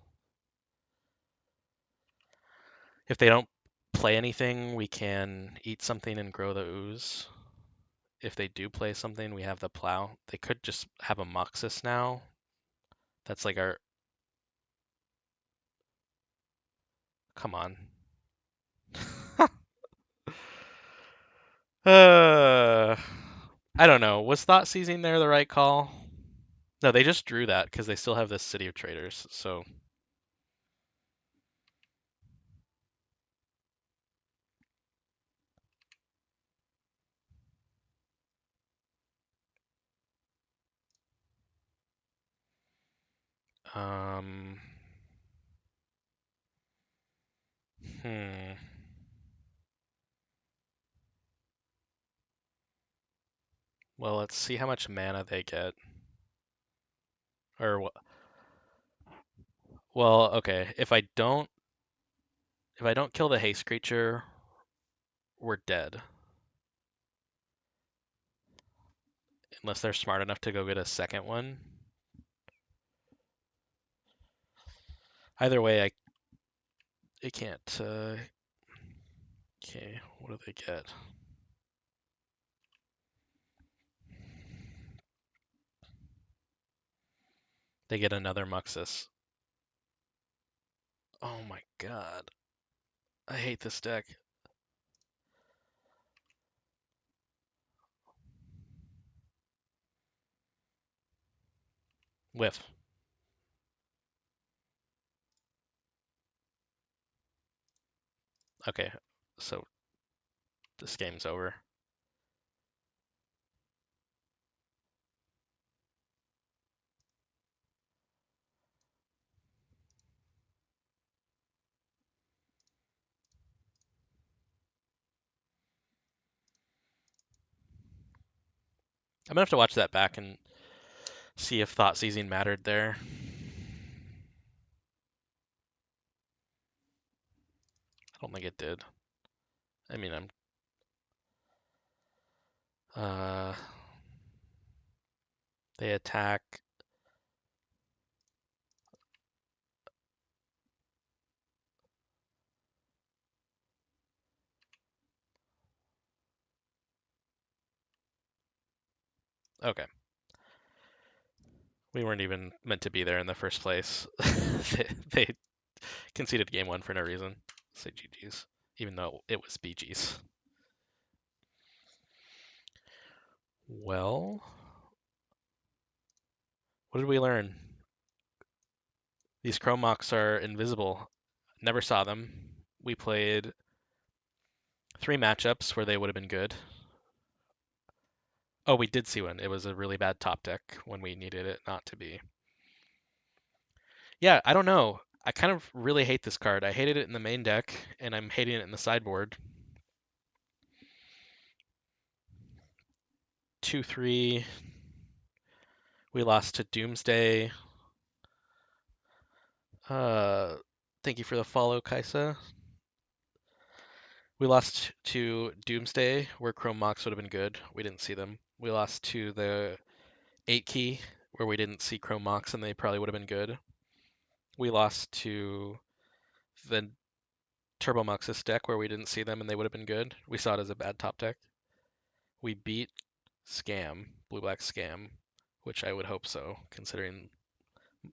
If they don't play anything, we can eat something and grow the ooze. If they do play something, we have the plow. They could just have a Muxus now. That's like our... Come on. I don't know. Was Thought Seizing there the right call? No, they just drew that because they still have this City of Traders, so... Um... Hmm. Well, let's see how much mana they get. Or well, okay. If I don't kill the haste creature, we're dead. Unless they're smart enough to go get a second one. Either way, it can't. Okay, what do they get? They get another Muxus. Oh my god. I hate this deck. Whiff. Okay, so this game's over. I'm gonna have to watch that back and see if thought seizing mattered there. I don't think it did. I mean, uh, they attack. Okay. We weren't even meant to be there in the first place. They conceded game one for no reason. Say GG's, even though it was BG's. Well, what did we learn? These Chrome Moxen are invisible. Never saw them. We played 3 matchups where they would have been good. Oh, we did see one. It was a really bad top deck when we needed it not to be. Yeah, I don't know. I kind of really hate this card. I hated it in the main deck, and I'm hating it in the sideboard. 2-3. We lost to Doomsday. Uh, Thank you for the follow, Kaisa. We lost to Doomsday, where Chrome Mox would have been good. We didn't see them. We lost to the 8 key, where we didn't see Chrome Mox, and they probably would have been good. We lost to the Turbo Muxus deck, where we didn't see them, and they would have been good. We saw it as a bad top deck. We beat Scam, Blue Black Scam, which I would hope so, considering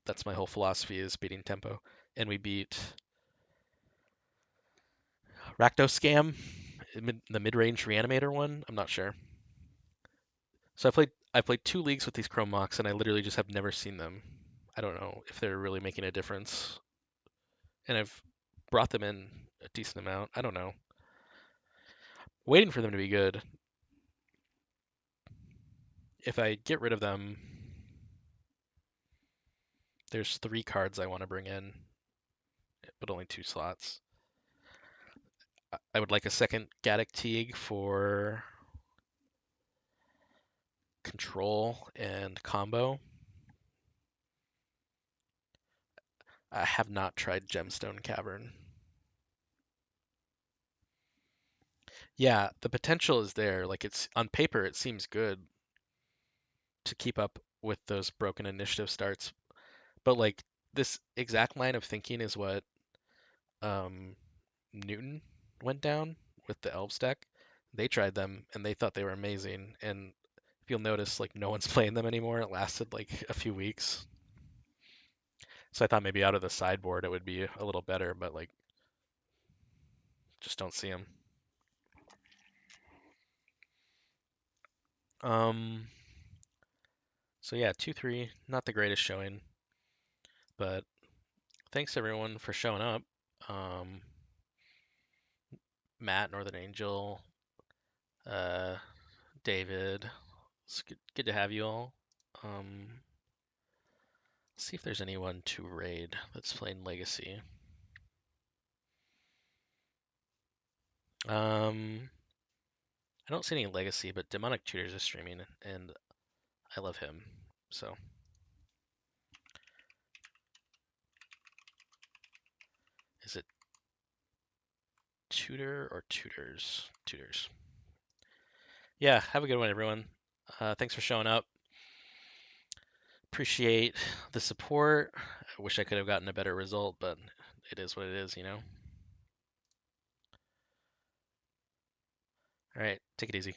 that's my whole philosophy is beating tempo. And we beat Rakdos Scam, the mid-range reanimator one. I'm not sure. So I played 2 leagues with these Chrome Mox, and I literally just have never seen them. I don't know if they're really making a difference. And I've brought them in a decent amount. I don't know. Waiting for them to be good. If I get rid of them, there's 3 cards I want to bring in, but only 2 slots. I would like a second Gaddock Teague for control and combo. I have not tried Gemstone Cavern. Yeah, the potential is there. Like it's on paper, it seems good to keep up with those broken initiative starts. But like this exact line of thinking is what um, Newton went down with the Elves deck. They tried them and they thought they were amazing. And if you'll notice, like no one's playing them anymore. It lasted like a few weeks. So I thought maybe out of the sideboard it would be a little better, but like just don't see them. Um, so yeah, 2-3, not the greatest showing, but thanks everyone for showing up. Um, Matt, Northern Angel, uh, David, it's good to have you all. See if there's anyone to raid that's playing Legacy. I don't see any legacy, but Demonic Tutors is streaming, and I love him. So is it Tutor or Tutors? Tutors. Yeah, have a good one, everyone. Thanks for showing up. Appreciate the support. I wish I could have gotten a better result, but it is what it is, you know? All right, take it easy.